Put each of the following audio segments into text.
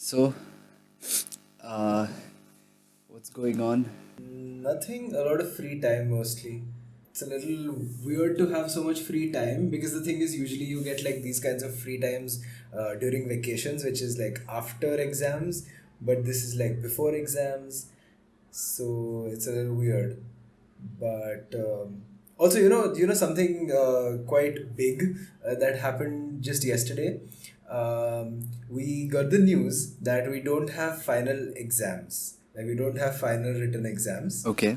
So, uh, what's going on? Nothing, a lot of free time mostly. It's a little weird to have so much free time because the thing is, usually you get like these kinds of free times during vacations, which is like after exams, but this is like before exams, so it's a little weird. But also, something quite big that happened just yesterday. We got the news that we don't have final exams. Like we don't have final written exams. Okay.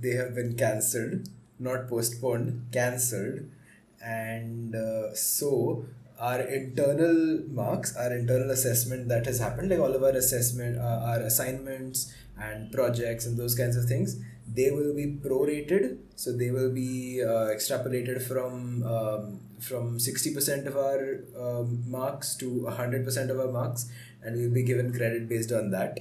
They have been cancelled, not postponed, cancelled. And so our internal marks, our internal assessment that has happened, like all of our assessment, our assignments and projects and those kinds of things, they will be prorated. So they will be extrapolated from 60% of our marks to 100% of our marks, and we'll be given credit based on that.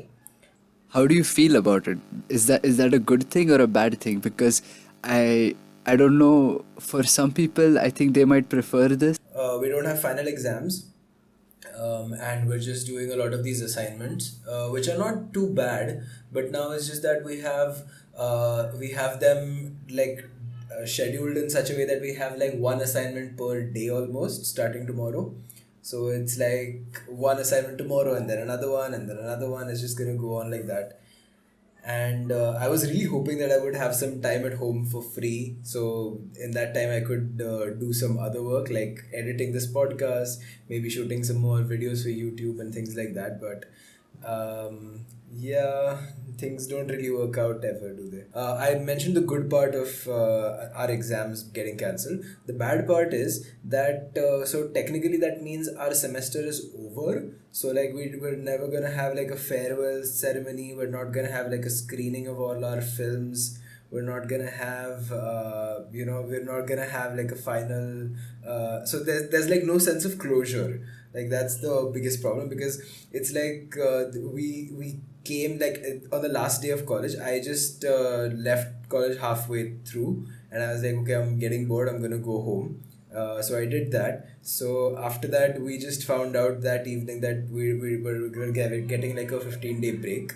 How do you feel about it? Is that a good thing or a bad thing? Because I I don't know. For some people, I think they might prefer this. We don't have final exams, and we're just doing a lot of these assignments, which are not too bad. But now it's just that we have them like scheduled in such a way that we have like one assignment per day almost starting tomorrow. So it's like one assignment tomorrow and then another one and then another one. It's just gonna go on like that. And I was really hoping that I would have some time at home for free, so in that time I could do some other work like editing this podcast, maybe shooting some more videos for YouTube and things like that. But yeah, things don't really work out ever, do they? I mentioned the good part of our exams getting cancelled. The bad part is that so technically that means our semester is over. So like we're never gonna have like a farewell ceremony. We're not gonna have like a screening of all our films. We're not gonna have we're not gonna have like a final. So there's like no sense of closure. Like that's the biggest problem because it's like we came like on the last day of college. I just left college halfway through, and I was like, okay, I'm getting bored, I'm gonna go home. So I did that. So after that, we just found out that evening that we were getting like a 15-day break.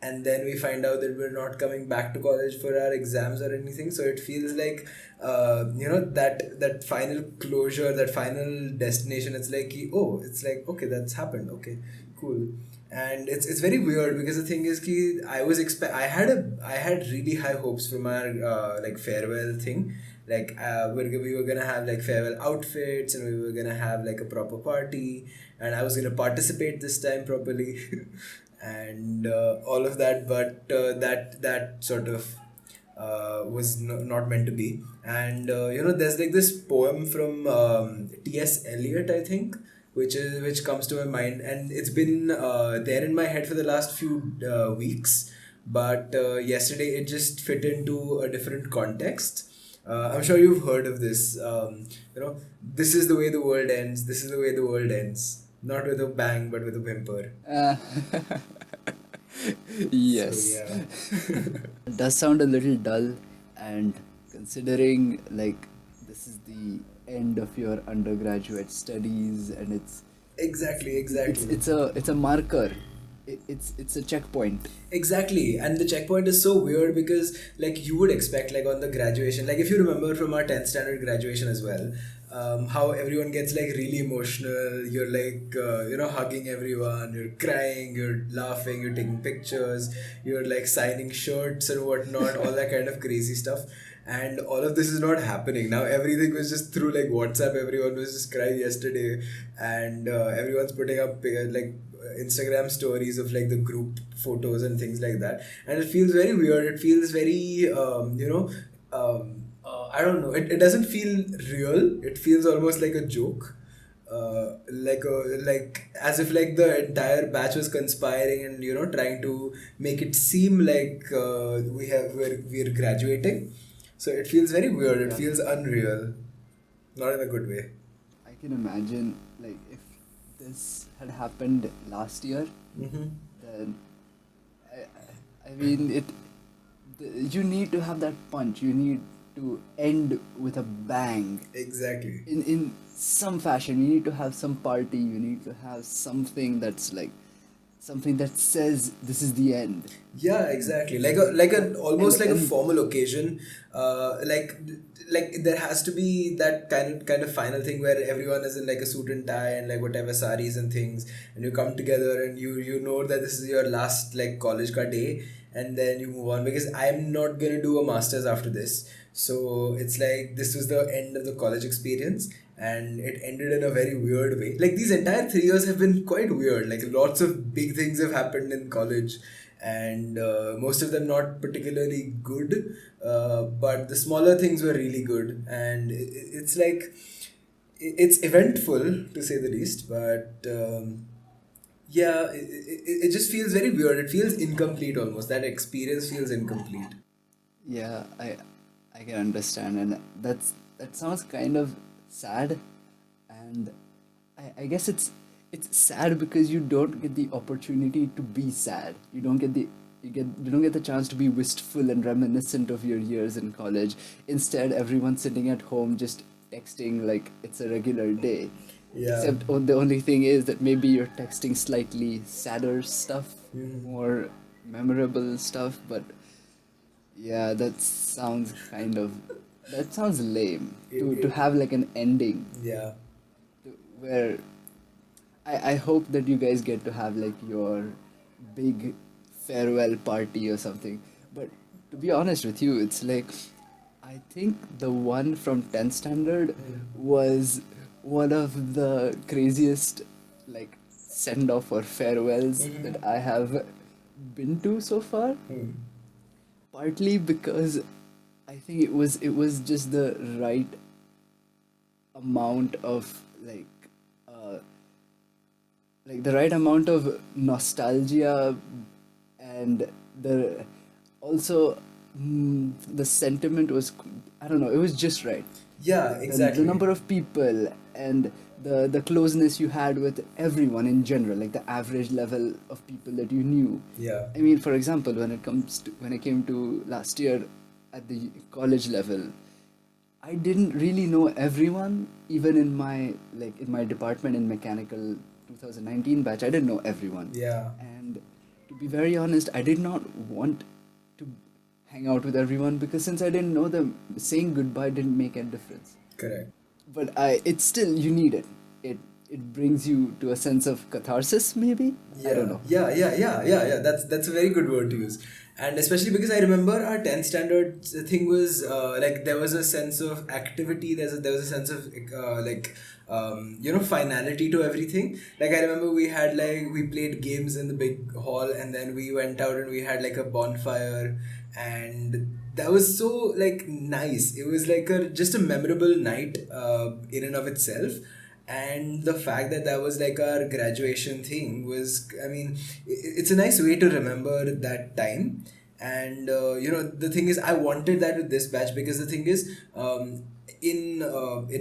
And then we find out that we're not coming back to college for our exams or anything. So it feels like, that final closure, that final destination. It's like, oh, it's like, okay, that's happened. Okay, cool. And it's very weird because the thing is ki I had really high hopes from our like farewell thing. Like we were gonna have like farewell outfits, and we were gonna have like a proper party, and I was gonna participate this time properly. And all of that. But that sort of was not meant to be. And there's like this poem from T.S. Eliot, I think, which comes to my mind, and it's been there in my head for the last few weeks. But yesterday it just fit into a different context. I'm sure you've heard of this. This is the way the world ends. This is the way the world ends. Not with a bang, but with a whimper. Uh, So yes. yeah. It does sound a little dull, and considering like this is the end of your undergraduate studies, and Exactly, it's exactly. it's a it's a marker. It's a checkpoint. Exactly. And the checkpoint is so weird because like you would expect like on the graduation, like if you remember from our 10th standard graduation as well, how everyone gets like really emotional. You're like hugging everyone, you're crying, you're laughing, you're taking pictures, you're like signing shirts and whatnot, all that kind of crazy stuff. And all of this is not happening now. Everything was just through like WhatsApp. Everyone was just crying yesterday, and everyone's putting up like Instagram stories of like the group photos and things like that. And it feels very weird. It feels very I don't know. It doesn't feel real. It feels almost like a joke. Like as if like the entire batch was conspiring and trying to make it seem like we're graduating. So it feels very weird. It Yeah. feels unreal, not in a good way. I can imagine like if this had happened last year, Mm-hmm. then I mean you need to have that punch. You need to end with a bang. Exactly. In some fashion, you need to have some party. You need to have something that's like something that says this is the end. Yeah, And exactly. Like a and almost like a and formal occasion. Like there has to be that kind of final thing where everyone is in like a suit and tie and like whatever saris and things, and you come together and you know that this is your last like college ka day, and then you move on because I'm not gonna do a master's after this. So it's like this was the end of the college experience, and it ended in a very weird way. Like these entire 3 years have been quite weird. Like lots of big things have happened in college, and most of them not particularly good. But the smaller things were really good, and it's like it's eventful to say the least. But yeah, it just feels very weird. It feels incomplete almost. That experience feels incomplete. yeah, I can understand, and that sounds kind of sad, and I guess it's sad because you don't get the opportunity to be sad. You don't get the chance to be wistful and reminiscent of your years in college. Instead, everyone's sitting at home just texting like it's a regular day. Yeah. Except the only thing is that maybe you're texting slightly sadder stuff, Mhm. more memorable stuff, but yeah, that sounds lame to It, have like an ending yeah. where I hope that you guys get to have like your big farewell party or something. But to be honest with you, it's like I think the one from 10th standard was one of the craziest like send off or farewells that I have been to so far. Hmm. Partly because I think it was just the right amount of uh, like the right amount of nostalgia and the also the sentiment was I don't know, it was just right. Yeah, The exactly. number of people and the closeness you had with everyone in general, like the average level of people that you knew. Yeah. I mean, for example, when I came to last year at the college level, I didn't really know everyone, even in my department in mechanical 2019 batch. I didn't know everyone, Yeah. and to be very honest, I did not want to hang out with everyone because since I didn't know them, saying goodbye didn't make a difference. Correct. But it's still you need it. It it brings you to a sense of catharsis, maybe. I don't Yeah, know. yeah, yeah, yeah, yeah, yeah. That's a very good word to use, and especially because I remember our 10th standard thing was like there was a sense of activity. There was a sense of finality to everything. Like I remember we played games in the big hall, and then we went out and we had like a bonfire, and that was so like nice. It was like a just a memorable night in and of itself, and the fact that that was like our graduation thing was, I mean, it's a nice way to remember that time. And the thing is, I wanted that with this batch because the thing is, in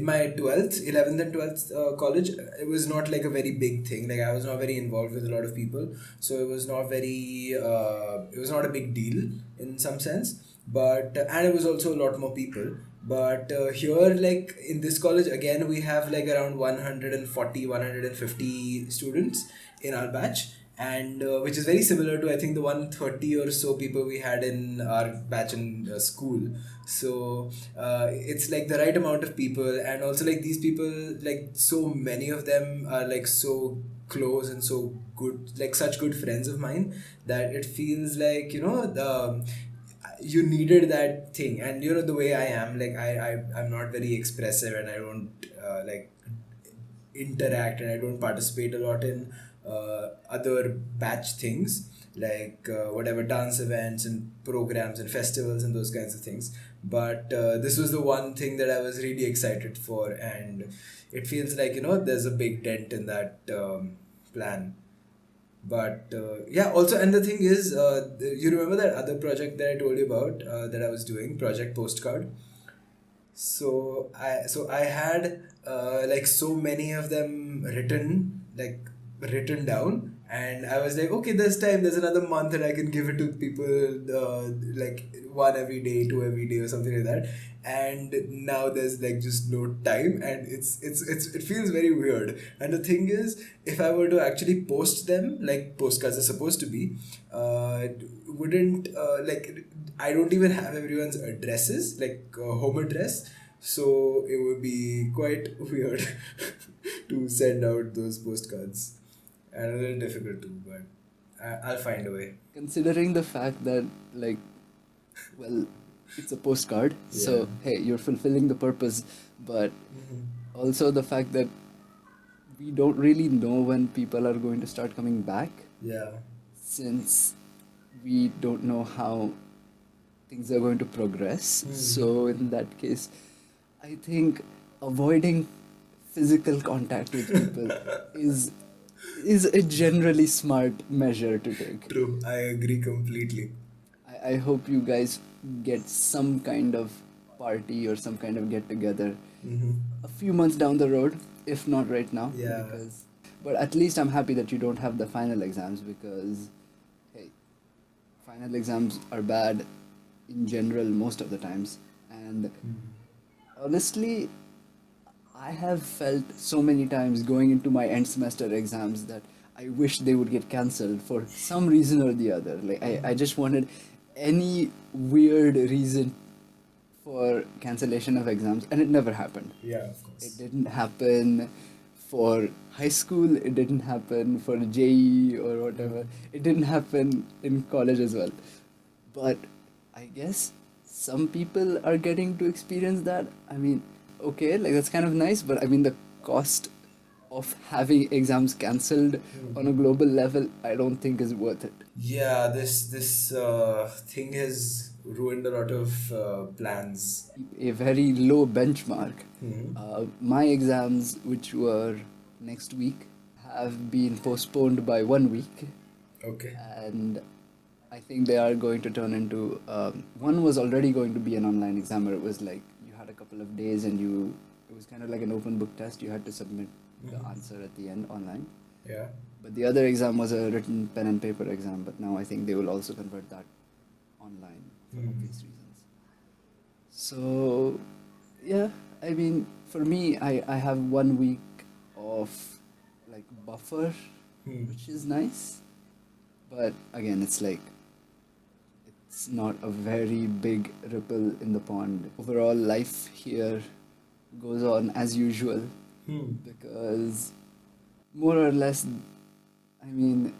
my 12th 11th and 12th college, it was not like a very big thing. Like I was not very involved with a lot of people, so it was not a big deal in some sense. But and it was also a lot more people. But here, like in this college again, we have like around 140, 150 students in our batch, and which is very similar to I think the 130 or so people we had in our batch in school. So it's like the right amount of people, and also like these people, like so many of them are like so close and so good, like such good friends of mine, that it feels like you needed that thing. And the way I am, like I'm not very expressive, and I don't like interact, and I don't participate a lot in other batch things, like whatever dance events and programs and festivals and those kinds of things. But this was the one thing that I was really excited for, and it feels like there's a big dent in that plan. But yeah, also, and the thing is, you remember that other project that I told you about, that I was doing, Project Postcard? So I had like so many of them written down, And I was like, okay, there's another month, and I can give it to people, like one every day, two every day, or something like that. And now there's like just no time, and it feels very weird. And the thing is, if I were to actually post them like postcards are supposed to be, wouldn't like I don't even have everyone's addresses, like home address, so it would be quite weird to send out those postcards, and a little difficult too, but I'll find a way. Considering the fact that, like, well, it's a postcard, Yeah. so hey, you're fulfilling the purpose, but also the fact that we don't really know when people are going to start coming back, Yeah. since we don't know how things are going to progress. So in that case, I think avoiding physical contact with people is is a generally smart measure to take. True. I agree completely. I hope you guys get some kind of party or some kind of get together a few months down the road, if not right now. Yeah. Because, but at least I'm happy that you don't have the final exams, because, hey, final exams are bad in general most of the times. And honestly, I have felt so many times going into my end semester exams that I wish they would get cancelled for some reason or the other. Like, I just wanted any weird reason for cancellation of exams, and it never happened. Yeah, of It course. didn't happen for high school, it didn't happen for JE or whatever, it didn't happen in college as well. But I guess some people are getting to experience that. I mean, okay, like that's kind of nice, but I mean, the cost of having exams cancelled on a global level, I don't think is worth it. Yeah, this thing has ruined a lot of plans. A very low benchmark. Mhm. My exams, which were next week, have been postponed by 1 week, Okay. and I think they are going to turn into one was already going to be an online exam where it was like you had a couple of days and it was kind of like an open book test. You had to submit the answer at the end online. Yeah. But the other exam was a written pen and paper exam, but now I think they will also convert that online for obvious reasons. So, yeah, I mean, for me, I have 1 week of like buffer, which is nice. But again, it's like, it's not a very big ripple in the pond. Overall, life here goes on as usual because more or less, I mean,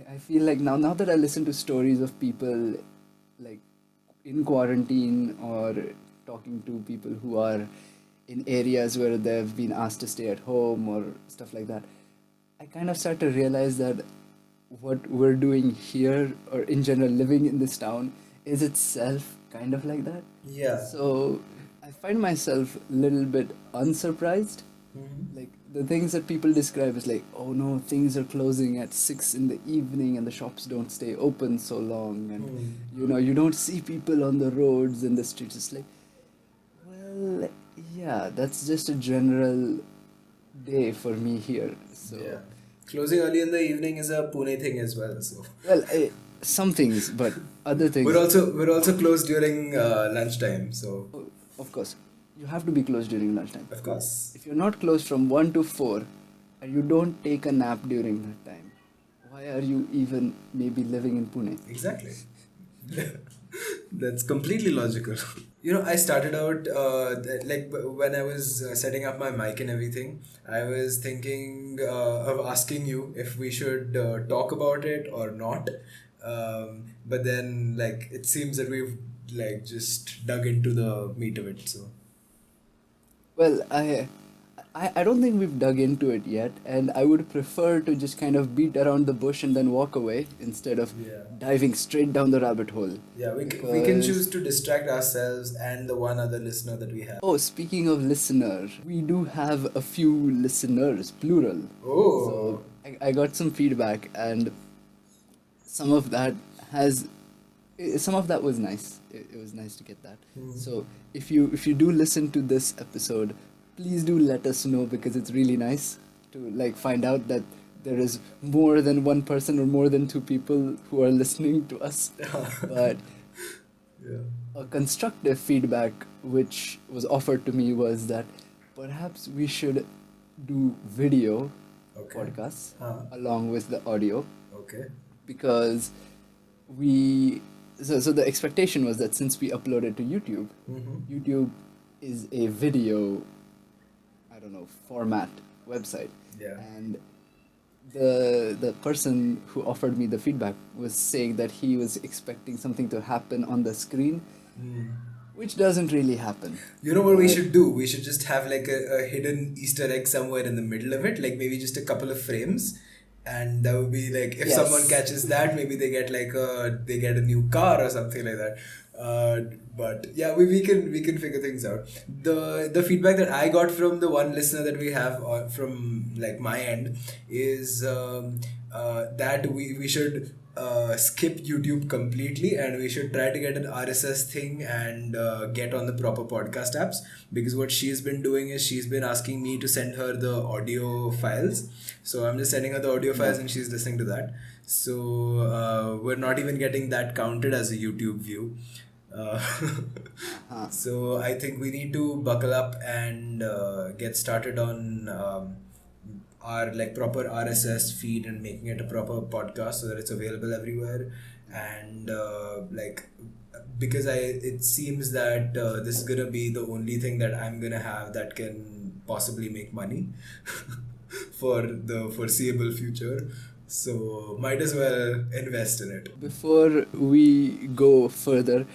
I feel like now that I listen to stories of people like in quarantine or talking to people who are in areas where they've been asked to stay at home or stuff like that, I kind of start to realize that what we're doing here or in general living in this town is itself kind of like that. Yeah. So I find myself a little bit unsurprised. Like the things that people describe as like, oh no, things are closing at 6 in the evening and the shops don't stay open so long, and you don't see people on the roads and the streets. It's like, well, yeah, that's just a general day for me here. So, Yeah. Closing early in the evening is a Pune thing as well. So well, some things, but other things, we're also closed during lunchtime. So of course, you have to be closed during lunchtime. of course. If you're not closed from 1 to 4 and you don't take a nap during that time, why are you even maybe living in Pune? Exactly. That's completely logical. I started out when I was setting up my mic and everything. I was thinking of asking you if we should talk about it or not. But then, like, it seems that we've like just dug into the meat of it. So Well, I don't think we've dug into it yet, and I would prefer to just kind of beat around the bush and then walk away instead of yeah, diving straight down the rabbit hole. yeah, we can Because, choose to distract ourselves and the one other listener that we have. oh, speaking of listener, we do have a few listeners, plural. Oh, So I got some feedback, and some of that has some of that was nice. It was nice to get that. So if you do listen to this episode, please do let us know, because it's really nice to like find out that there is more than one person or more than two people who are listening to us. But Yeah. a constructive feedback which was offered to me was that perhaps we should do video Okay. podcasts Huh. along with the audio, Okay. because we so the expectation was that since we uploaded to YouTube, Mm-hmm. YouTube is a video, I don't know, format website. Yeah. And the person who offered me the feedback was saying that he was expecting something to happen on the screen, Mm. which doesn't really happen. You know what we But should do? We should just have like a hidden Easter egg somewhere in the middle of it, like maybe just a couple of frames. And that would be like if someone yes, catches that, maybe they get a new car or something like that. But yeah, we can figure things out. The feedback that I got from the one listener that we have from like my end is that we should skip YouTube completely, and we should try to get an RSS thing and get on the proper podcast apps, because what she's been doing is she's been asking me to send her the audio files. So I'm just sending her the audio files yeah. and she's listening to that. So we're not even getting that counted as a YouTube view. Uh, Uh-huh. so I think we need to buckle up and get started on our like proper RSS feed and making it a proper podcast so that it's available everywhere. And like because it seems that this is gonna be the only thing that I'm gonna have that can possibly make money for the foreseeable future. So might as well invest in it. Before we go further,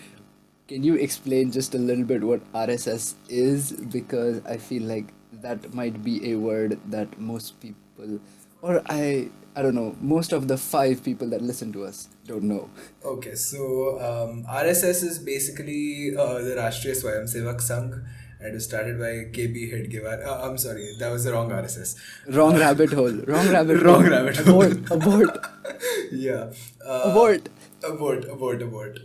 can you explain just a little bit what RSS is? Because I feel like that might be a word that most people, or I don't know, most of the five people that listen to us don't know. Okay, so RSS is basically the Rashtriya Swayamsevak Sangh, and it was started by KB Hedgewar. I'm sorry, that was the wrong RSS. Wrong rabbit hole. Wrong rabbit hole. Wrong rabbit hole. Abort. Abort. Yeah. Abort. Abort.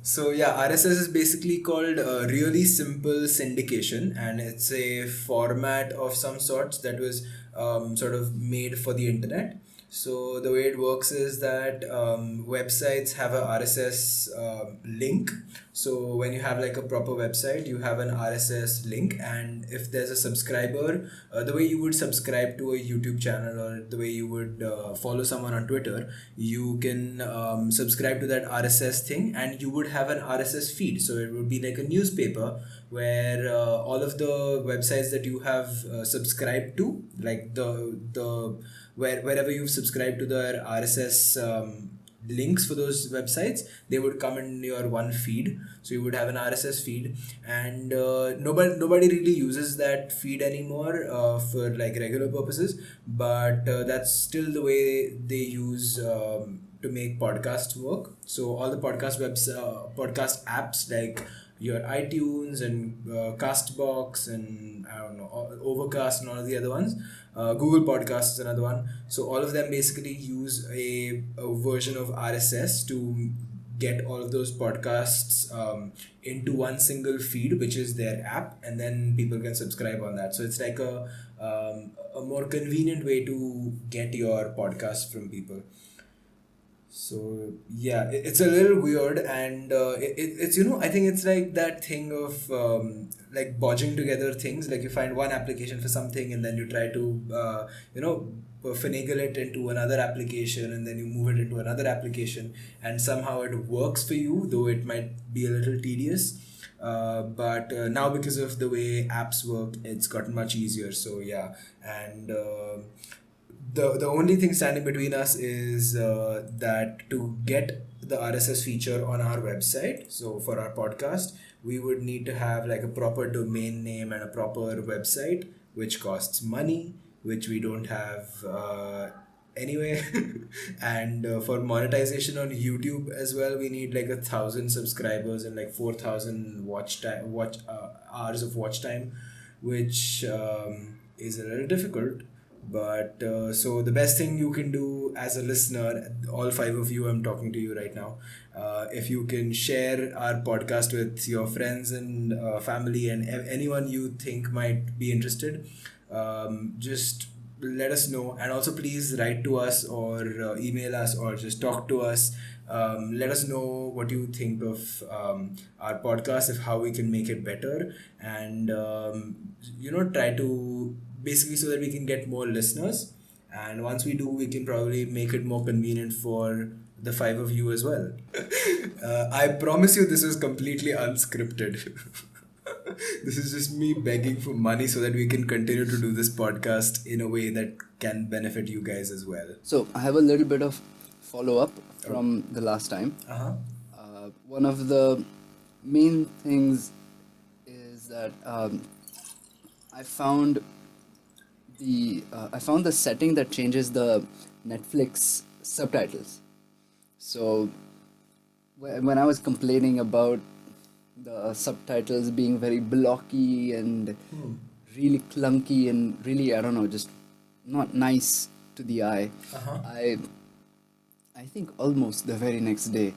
So yeah, RSS is basically called really simple syndication, and it's a format of some sorts that was sort of made for the internet. So the way it works is that websites have a RSS link. So when you have like a proper website, you have an RSS link, and if there's a subscriber, the way you would subscribe to a YouTube channel or the way you would follow someone on Twitter, you can subscribe to that RSS thing, and you would have an RSS feed. So it would be like a newspaper where all of the websites that you have subscribed to, like the wherever you've subscribed to the RSS links for those websites, they would come in your one feed. So you would have an RSS feed, and nobody really uses that feed anymore for like regular purposes, but that's still the way they use to make podcasts work. So all the podcast apps like your iTunes and Castbox and I don't know Overcast and all of the other ones. Google Podcasts is another one. So all of them basically use a version of RSS to get all of those podcasts into one single feed, which is their app, and then people can subscribe on that. So it's like a more convenient way to get your podcast from people. So yeah, it's a little weird, and it's I think it's like that thing of like bodging together things. Like you find one application for something, and then you try to finagle it into another application, and then you move it into another application, and somehow it works for you, though it might be a little tedious. But now because of the way apps work, it's gotten much easier. So yeah, and. The only thing standing between us is that to get the RSS feature on our website, so for our podcast, we would need to have like a proper domain name and a proper website, which costs money, which we don't have anyway. And for monetization on YouTube as well, we need like 1,000 subscribers and like 4,000 watch hours of watch time, which is a little difficult. But so the best thing you can do as a listener, all five of you, I'm talking to you right now, if you can share our podcast with your friends and family and anyone you think might be interested, just let us know, and also please write to us or email us or just talk to us. Let us know what you think of our podcast, if how we can make it better, and try to basically so that we can get more listeners. And once we do, we can probably make it more convenient for the five of you as well. I promise you, this is completely unscripted. This is just me begging for money so that we can continue to do this podcast in a way that can benefit you guys as well. So I have a little bit of follow up from the last time. Uh-huh. One of the main things is that I found the setting that changes the Netflix subtitles. So when I was complaining about the subtitles being very blocky and really clunky and really, I don't know, just not nice to the eye, Uh-huh. I think almost the very next day,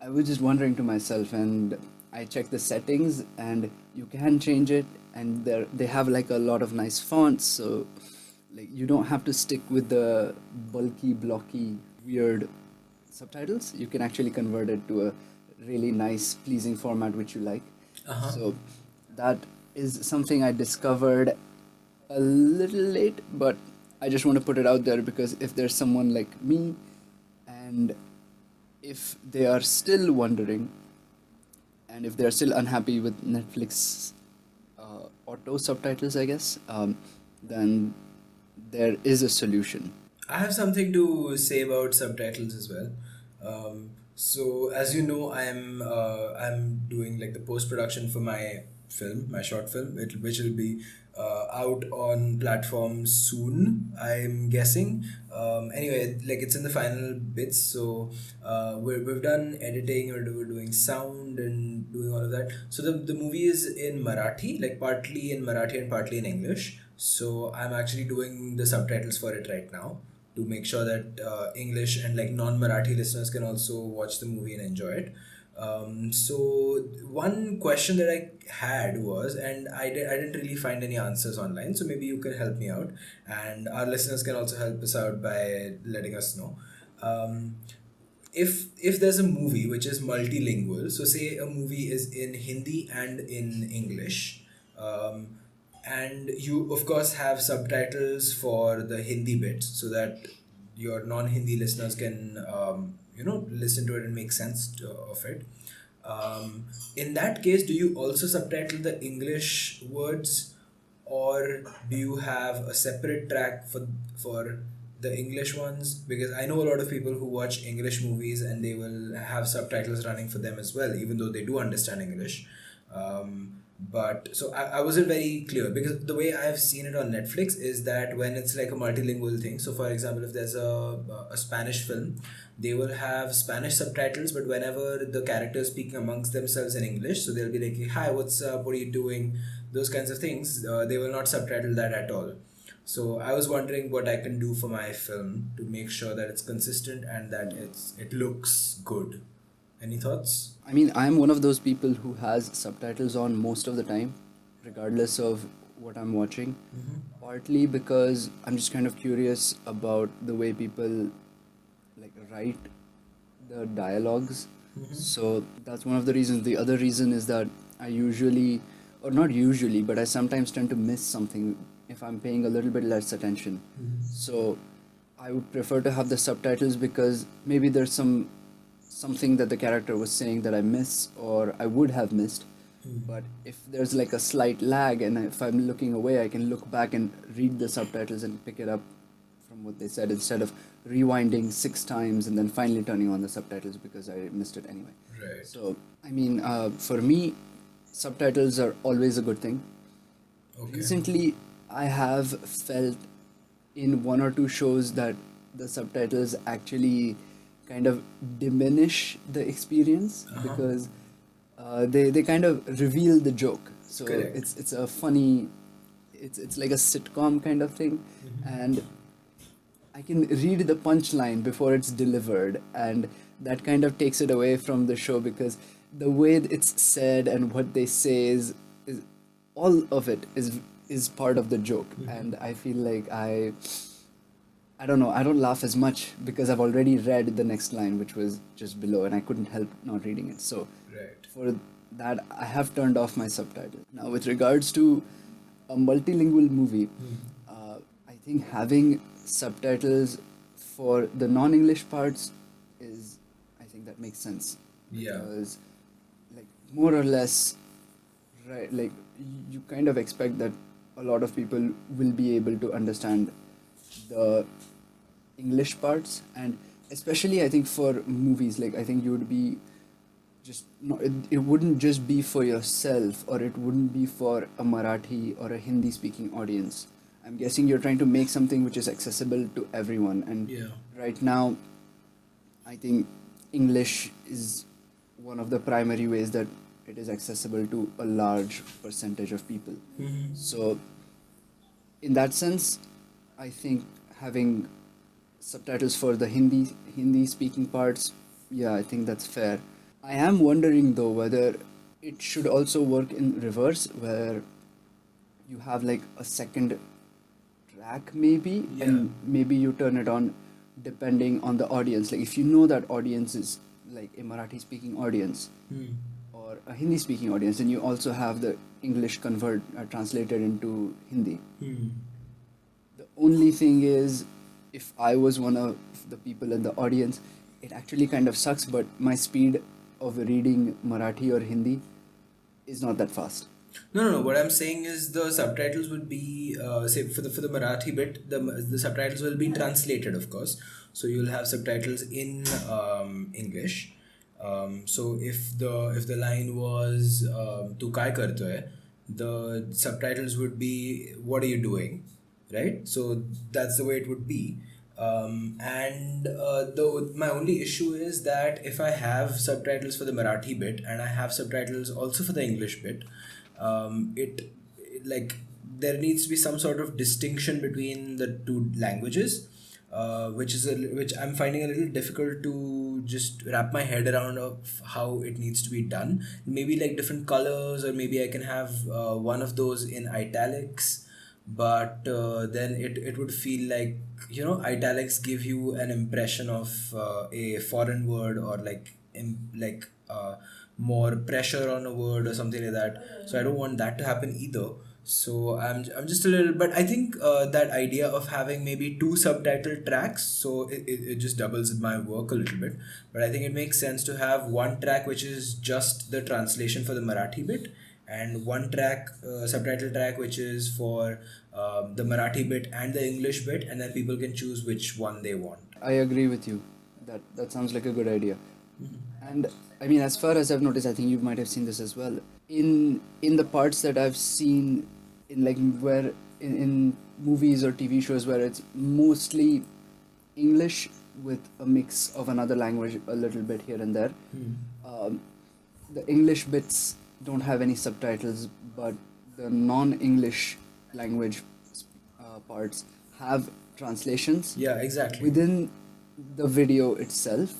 I was just wondering to myself, and I checked the settings, and you can change it, and they have like a lot of nice fonts, so like you don't have to stick with the bulky, blocky, weird subtitles. You can actually convert it to a really nice, pleasing format which you like. Uh-huh. So that is something I discovered a little late, but I just want to put it out there because if there's someone like me, and if they are still wondering, and if they're still unhappy with Netflix auto subtitles, I guess, then there is a solution. I have something to say about subtitles as well. So as you know, I'm doing like the post production for my film, my short film, which will be out on platforms soon, I'm guessing. Anyway, like it's in the final bits, so we've done editing, we're doing sound and doing all of that. So the movie is in Marathi, like partly in Marathi and partly in English. So I'm actually doing the subtitles for it right now to make sure that English and like non-Marathi listeners can also watch the movie and enjoy it. So one question that I had was, and I didn't really find any answers online, so maybe you can help me out, and our listeners can also help us out by letting us know. Um, if there's a movie which is multilingual, so say a movie is in Hindi and in English, um, and you of course have subtitles for the Hindi bits so that your non-Hindi listeners can listen to it and make sense of it. In that case, do you also subtitle the English words, or do you have a separate track for the English ones? Because I know a lot of people who watch English movies and they will have subtitles running for them as well, even though they do understand English. But so I wasn't very clear because the way I've seen it on Netflix is that when it's like a multilingual thing, so for example, if there's a Spanish film, they will have Spanish subtitles, but whenever the characters speaking amongst themselves in English, so they'll be like, "Hi, what's up? What are you doing?" Those kinds of things. They will not subtitle that at all. So I was wondering what I can do for my film to make sure that it's consistent and that it looks good. Any thoughts? I mean, I'm one of those people who has subtitles on most of the time, regardless of what I'm watching. Partly because I'm just kind of curious about the way people like write the dialogues. So that's one of the reasons. The other reason is that I usually, or not usually, but I sometimes tend to miss something if I'm paying a little bit less attention. So I would prefer to have the subtitles because maybe there's something that the character was saying that I miss or I would have missed. But if there's like a slight lag and if I'm looking away, I can look back and read the subtitles and pick it up from what they said instead of rewinding 6 times and then finally turning on the subtitles because I missed it anyway. Right. So, I mean, for me, subtitles are always a good thing. Okay. Recently, I have felt in one or two shows that the subtitles actually kind of diminish the experience because they kind of reveal the joke. So Correct. it's a funny, it's like a sitcom kind of thing, and I can read the punchline before it's delivered, and that kind of takes it away from the show because the way it's said and what they say is all of it is is part of the joke, and I feel like I don't know, I don't laugh as much because I've already read the next line, which was just below, and I couldn't help not reading it. So Right. for that, I have turned off my subtitle. Now, with regards to a multilingual movie, uh, I think having subtitles for the non-English parts is, I think that makes sense Yeah. because, like, more or less, right, like you kind of expect that a lot of people will be able to understand the English parts, and especially I think for movies, like I think you would be just no, it wouldn't just be for yourself, or it wouldn't be for a Marathi or a Hindi speaking audience. I'm guessing you're trying to make something which is accessible to everyone, and Yeah. right now I think English is one of the primary ways that it is accessible to a large percentage of people. So in that sense, I think having subtitles for the Hindi speaking parts, yeah, I think that's fair. I am wondering though whether it should also work in reverse, where you have like a second track maybe, Yeah. and maybe you turn it on depending on the audience. Like if you know that audience is like a Marathi speaking audience or a Hindi speaking audience, then you also have the English translated into Hindi. The only thing is, if I was one of the people in the audience, it actually kind of sucks, but my speed of reading Marathi or Hindi is not that fast. No, no, no. What I'm saying is the subtitles would be, say, for the Marathi bit, the subtitles will be translated, of course. So you'll have subtitles in English. So if the line was "Tu kai karto hai," the subtitles would be "What are you doing?" Right? So that's the way it would be. And the my only issue is that if I have subtitles for the Marathi bit and I have subtitles also for the English bit, like there needs to be some sort of distinction between the two languages, which I'm finding a little difficult to just wrap my head around of how it needs to be done. Maybe like different colors, or maybe I can have one of those in italics, but then it would feel like, italics give you an impression of a foreign word, or more pressure on a word or something like that. So I don't want that to happen either. So I'm just a little, but I think that idea of having maybe two subtitle tracks, so it just doubles my work a little bit. But I think it makes sense to have one track which is just the translation for the Marathi bit, and one track, subtitle track, which is for the Marathi bit and the English bit, and then people can choose which one they want. I agree with you. That sounds like a good idea. And I mean, as far as I've noticed, I think you might have seen this as well. In the parts that I've seen in like where in movies or TV shows where it's mostly English with a mix of another language a little bit here and there. Um, the English bits don't have any subtitles, but the non-English language parts have translations Yeah, exactly. within the video itself,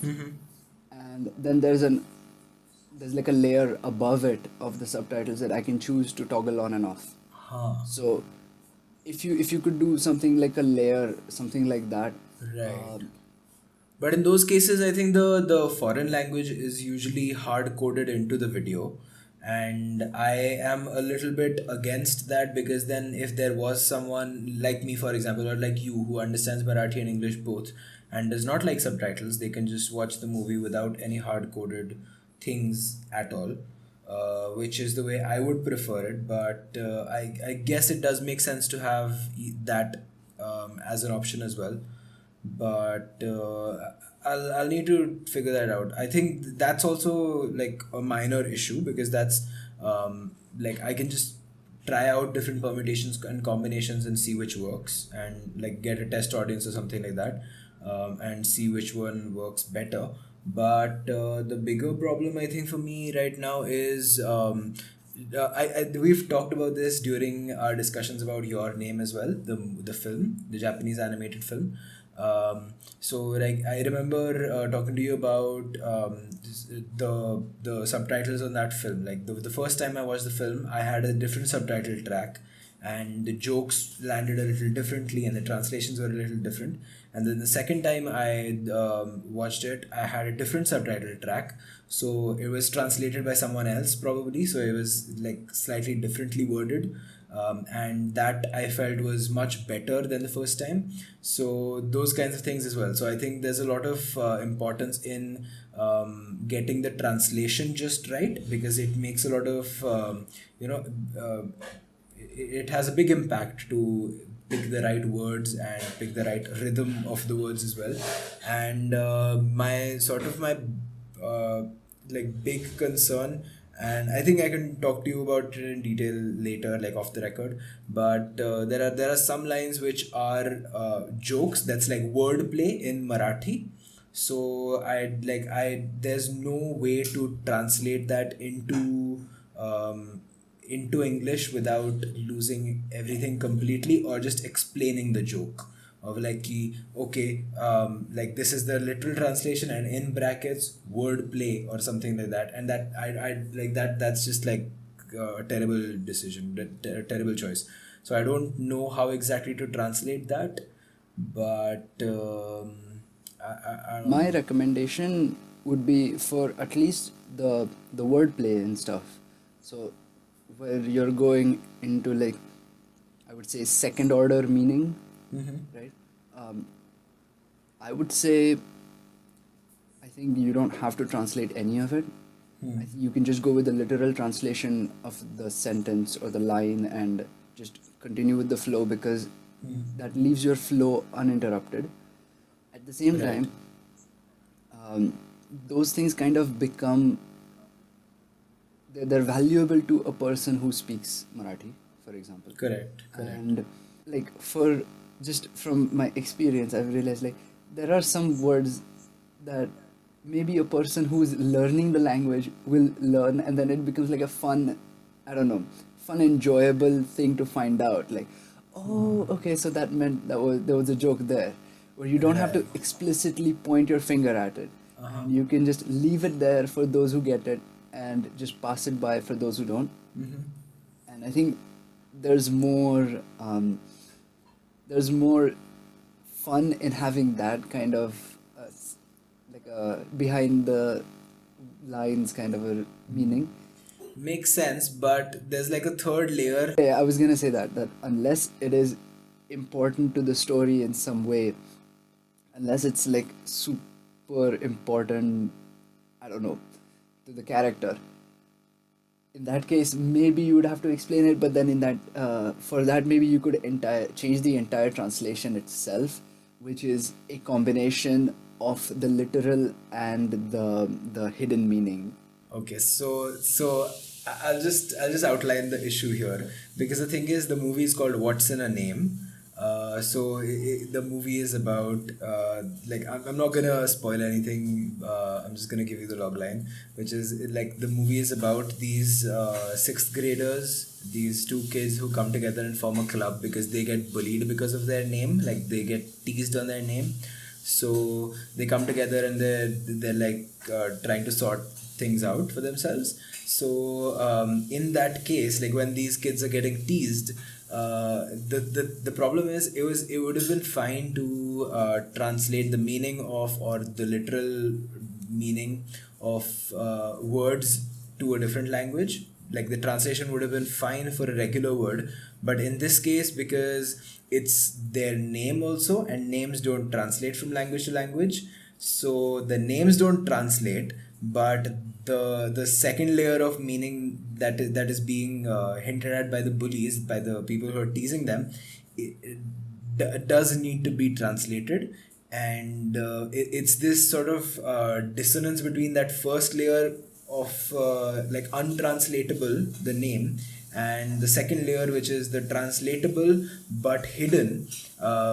and then there's like a layer above it of the subtitles that I can choose to toggle on and off. Huh. So if you could do something like a layer, something like that, Right. um, But in those cases, I think the foreign language is usually hard coded into the video. And I am a little bit against that, because then if there was someone like me, for example, or like you, who understands Marathi and English both and does not like subtitles, they can just watch the movie without any hard coded things at all, which is the way I would prefer it. But I guess it does make sense to have that as an option as well. But I'll need to figure that out. I think that's also like a minor issue, because that's like I can just try out different permutations and combinations and see which works, and like get a test audience or something like that, and see which one works better. But the bigger problem I think for me right now is we've talked about this during our discussions about Your Name as well, the film, the Japanese animated film. So like I remember talking to you about the subtitles on that film. Like the first time I watched the film, I had a different subtitle track, and the jokes landed a little differently and the translations were a little different. And then the second time I watched it, I had a different subtitle track, so it was translated by someone else probably, so it was like slightly differently worded. And that I felt was much better than the first time. So those kinds of things as well. So I think there's a lot of importance in getting the translation just right, because it makes a lot of it has a big impact to pick the right words and pick the right rhythm of the words as well. And my uh, like big concern, and I think I can talk to you about it in detail later, like off the record. But there are some lines which are jokes, that's like wordplay in Marathi. So I there's no way to translate that into English without losing everything completely, or just explaining the joke of like okay, like this is the literal translation and in brackets word play or something like that. And that I like that's just like a terrible decision, a terrible choice. So I don't know how exactly to translate that, but I don't My know. recommendation would be for at least the wordplay and stuff. So where you're going into like, I would say, second order meaning, Mm-hmm. right? Um, I would say I think you don't have to translate any of it. Hmm. You can just go with the literal translation of the sentence or the line and just continue with the flow, because Hmm. that leaves your flow uninterrupted. At the same Right. time, um, those things kind of become they're valuable to a person who speaks Marathi, for example. Correct. Correct. And like for just from my experience, I've realized like there are some words that maybe a person who's learning the language will learn, and then it becomes like a fun, I don't know, fun, enjoyable thing to find out. Like, oh, okay, so that meant there was a joke there, where you don't have to Right. explicitly point your finger at it, Uh-huh. and you can just leave it there for those who get it, and just pass it by for those who don't. Mm-hmm. And I think there's more there's more fun in having that kind of like a behind the lines kind of a meaning. Makes sense, but there's like a third layer. Yeah, I was gonna say that unless it is important to the story in some way, unless it's like super important, I don't know, to the character, in that case maybe you would have to explain it. But then in that for that maybe you could entire change the entire translation itself, which is a combination of the literal and the hidden meaning. Okay, I'll just outline the issue here, because the thing is, the movie is called What's in a Name. The movie is about like I'm not gonna spoil anything. I'm just gonna give you the log line, which is like the movie is about these sixth graders, these two kids who come together and form a club because they get bullied because of their name, like they get teased on their name. So they come together and they're like trying to sort things out for themselves. So in that case, like when these kids are getting teased, the problem is it would have been fine to translate the meaning of, or the literal meaning of words to a different language. Like the translation would have been fine for a regular word, but in this case, because it's their name also, and names don't translate from language to language, so the names don't translate, but the second layer of meaning that is being hinted at by the bullies, by the people who are teasing them, it does need to be translated. And it's this sort of dissonance between that first layer of like untranslatable, the name, and the second layer, which is the translatable but hidden,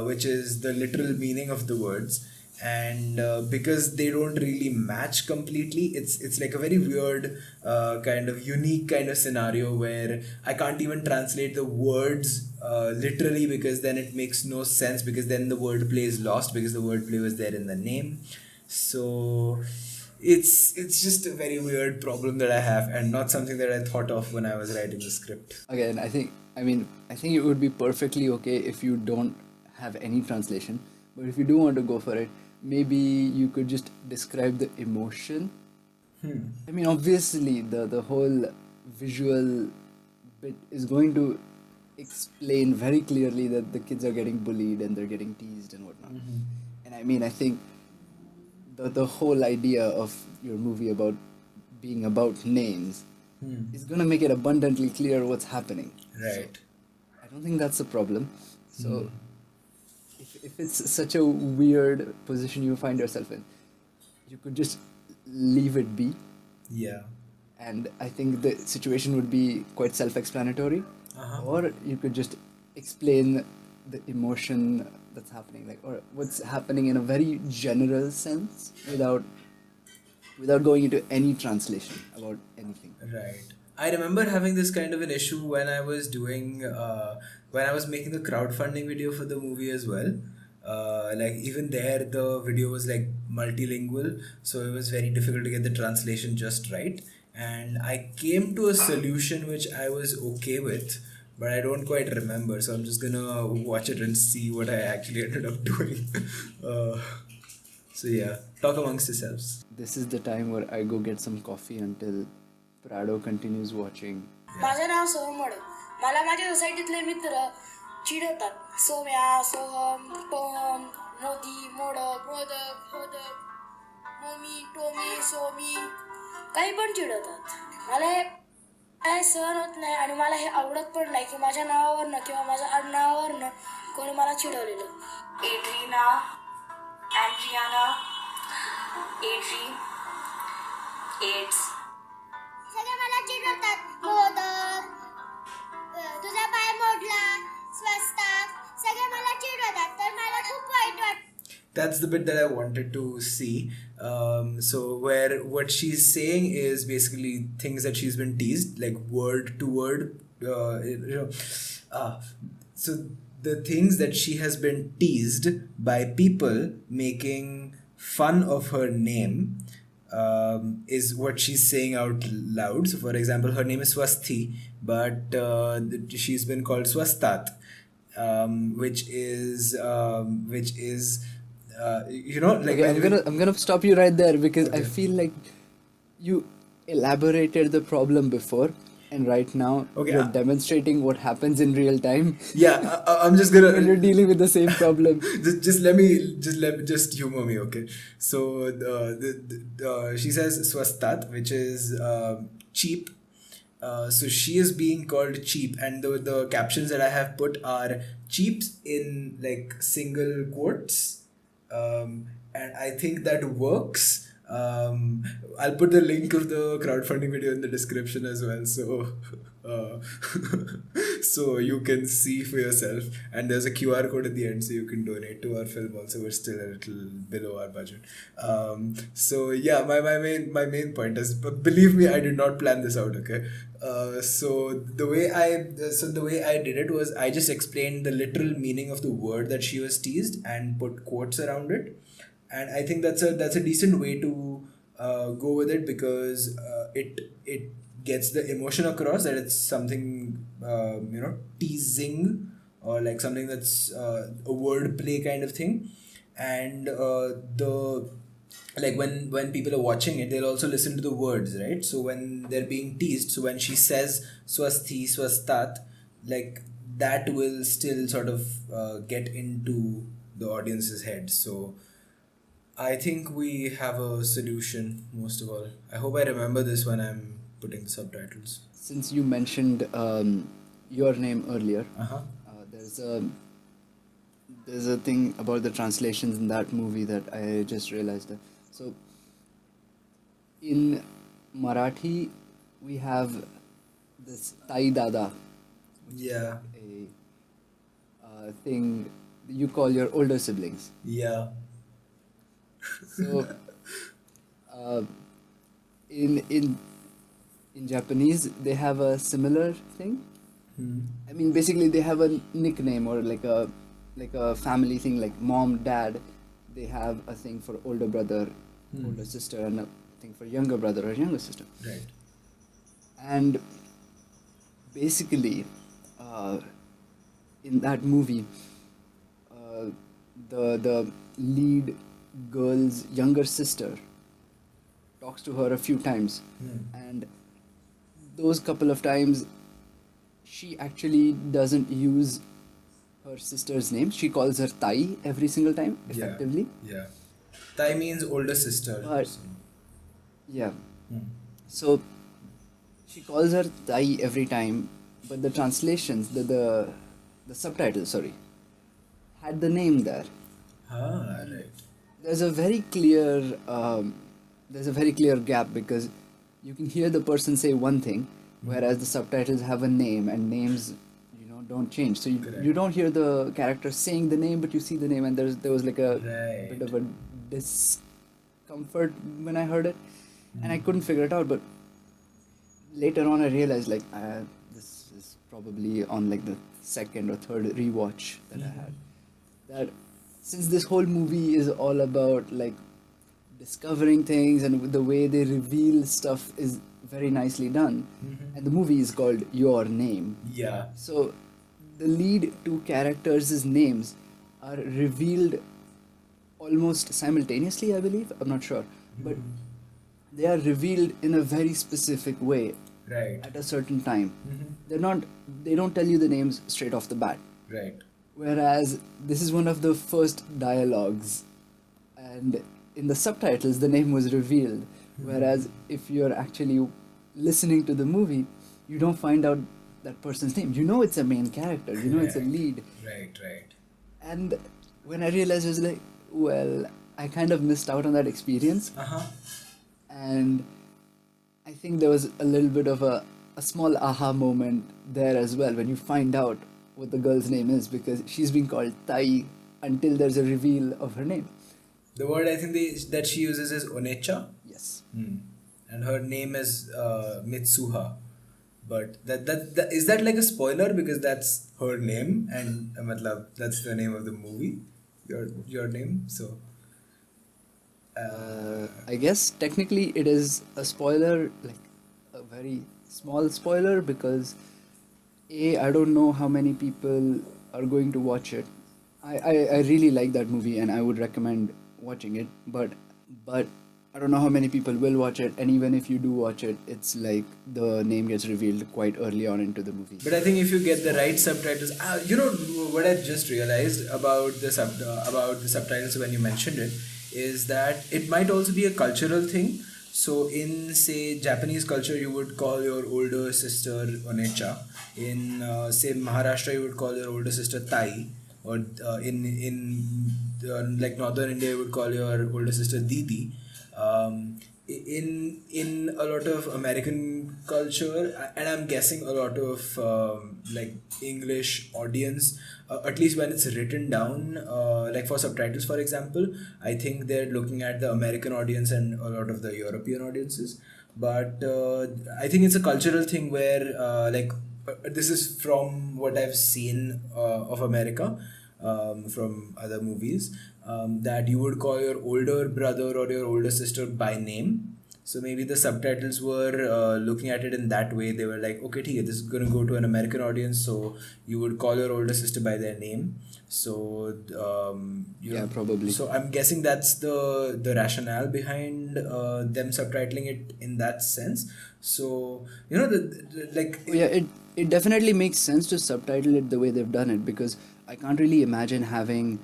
which is the literal meaning of the words. And because they don't really match completely, it's like a very weird kind of unique kind of scenario where I can't even translate the words literally, because then it makes no sense, because then the wordplay is lost, because the wordplay was there in the name. So It's just a very weird problem that I have, and not something that I thought of when I was writing the script. Again, I think it would be perfectly okay if you don't have any translation, but if you do want to go for it, maybe you could just describe the emotion. I mean, obviously, the whole visual bit is going to explain very clearly that the kids are getting bullied and they're getting teased and whatnot. And I mean, I think the whole idea of your movie about being about names is going to make it abundantly clear what's happening. Right. I don't think that's a problem. So, if it's such a weird position you find yourself in, you could just leave it be. Yeah. And I think the situation would be quite self-explanatory. Or you could just explain the emotion that's happening, like, or what's happening in a very general sense without going into any translation about anything. Right. I remember having this kind of an issue when I was doing when I was making the crowdfunding video for the movie as well. Like even there, the video was like multilingual, so it was very difficult to get the translation just right. And I came to a solution which I was okay with, but I don't quite remember. So I'm just gonna watch it and see what I actually ended up doing. uh, so yeah, talk amongst yourselves. This is the time where I go get some coffee until Prado continues watching. माझं नाव सोहम. मला माझ्या सोसायटीतले मित्र चिडवतात. सोम्या, सोहम, Tomé, Modi, modak, modak, modak, मोमी, Tommy, Somi, काही पण चिडवतात. मला हे काय सहन होत नाही आणि मला हे आवडत पण नाही की माझ्या नावावरनं किंवा माझ्या आडनावावरनं कोणी मला चिडवलेलं. एड्रिना, अँड्रियाना, एड्री, एड्स. सगळे मला चिडवतात. मोदक, तुझा पाय मोडला, स्वस्तात, सगळे मला चिडवतात. तर मला खूप वाईट वाटतं. That's the bit that I wanted to see. So where what she's saying is basically things that she's been teased, like word to word. So the things that she has been teased by people making fun of her name is what she's saying out loud. So for example, her name is Swasthi, but she's been called Swastat, which is like Okay, I'm gonna stop you right there because I feel like you elaborated the problem before, and right now you're demonstrating what happens in real time. Yeah, I'm just gonna. When you're dealing with the same problem. just let me humor me, okay? So she says swastat, which is cheap. So she is being called cheap, and the captions that I have put are cheaps in like single quotes. And I think that works. I'll put the link of the crowdfunding video in the description as well, so you can see for yourself. And there's a QR code at the end, so you can donate to our film. Also, we're still a little below our budget. So yeah, my main point is, but believe me, I did not plan this out. Okay, so the way I did it was I just explained the literal meaning of the word that she was teased and put quotes around it. And I think that's a decent way to go with it, because it gets the emotion across that it's something teasing, or like something that's a word play kind of thing. And the like when people are watching it, they'll also listen to the words, right? So when they're being teased, so when she says swasthi, swastat, like that will still sort of get into the audience's head. So I think we have a solution, most of all. I hope I remember this when I'm putting the subtitles. Since you mentioned your name earlier, there's a thing about the translations in that movie that I just realized. So in Marathi, we have this Tai Dada. Yeah. A thing you call your older siblings. Yeah. So, in Japanese, they have a similar thing. I mean, basically, they have a nickname or like a family thing, like mom, dad. They have a thing for older brother, older sister, and something for younger brother or younger sister. Right. And basically, uh, in that movie, uh, the lead girl's younger sister talks to her a few times, and those couple of times she actually doesn't use her sister's name. She calls her Tai every single time, Yeah. effectively. Yeah. Tai means older sister. But So. yeah, so she calls her Tai every time, but the translations, the subtitles, sorry, had the name there. Ah, right. There's a very clear there's a very clear gap because you can hear the person say one thing, whereas the subtitles have a name and names, don't change. So you Correct. don't hear the character saying the name, but you see the name, and there was like a Right. bit of a discomfort when I heard it, and I couldn't figure it out. But later on, I realized like this is probably on like the second or third rewatch that I had. That since this whole movie is all about like discovering things and the way they reveal stuff is very nicely done, and the movie is called Your Name. Yeah. So the lead two characters' names are revealed almost simultaneously, I believe. I'm not sure, but they are revealed in a very specific way Right. at a certain time. They don't tell you the names straight off the bat. Right. Whereas this is one of the first dialogues, and in the subtitles the name was revealed. Whereas if you're actually listening to the movie, you don't find out that person's name. You know it's a main character. You know it's a Correct. lead. Right. Right. And when I realized, I was like, well, I kind of missed out on that experience. Uh-huh. And I think there was a little bit of a small aha moment there as well when you find out what the girl's name is, because she's being called Tai until there's a reveal of her name. The word I think that she uses is Onecha. Yes. And her name is Mitsuha. But that is that like a spoiler because that's her name and matlab, that's the name of the movie. Your name. So I guess technically it is a spoiler, like a very small spoiler, because I don't know how many people are going to watch it. I really like that movie and I would recommend watching it, but I don't know how many people will watch it, and even if you do watch it, it's like the name gets revealed quite early on into the movie. but I think if you get the right subtitles, you know what I just realized about the subtitles when you mentioned it is that it might also be a cultural thing. So in say Japanese culture, you would call your older sister Onecha. In say Maharashtra, you would call your older sister Tai, or in like northern India, you would call your older sister Didi. In a lot of American culture, and I'm guessing a lot of like English audience, at least when it's written down, like for subtitles, for example, I think they're looking at the American audience and a lot of the European audiences. But I think it's a cultural thing where this is from what I've seen of America, from other movies, that you would call your older brother or your older sister by name. So maybe the subtitles were looking at it in that way. They were like, okay, this is going to go to an American audience, so you would call your older sister by their name. So Yeah, probably. So I'm guessing that's the rationale behind them subtitling it in that sense. So like Oh, yeah, it definitely makes sense to subtitle it the way they've done it, because I can't really imagine having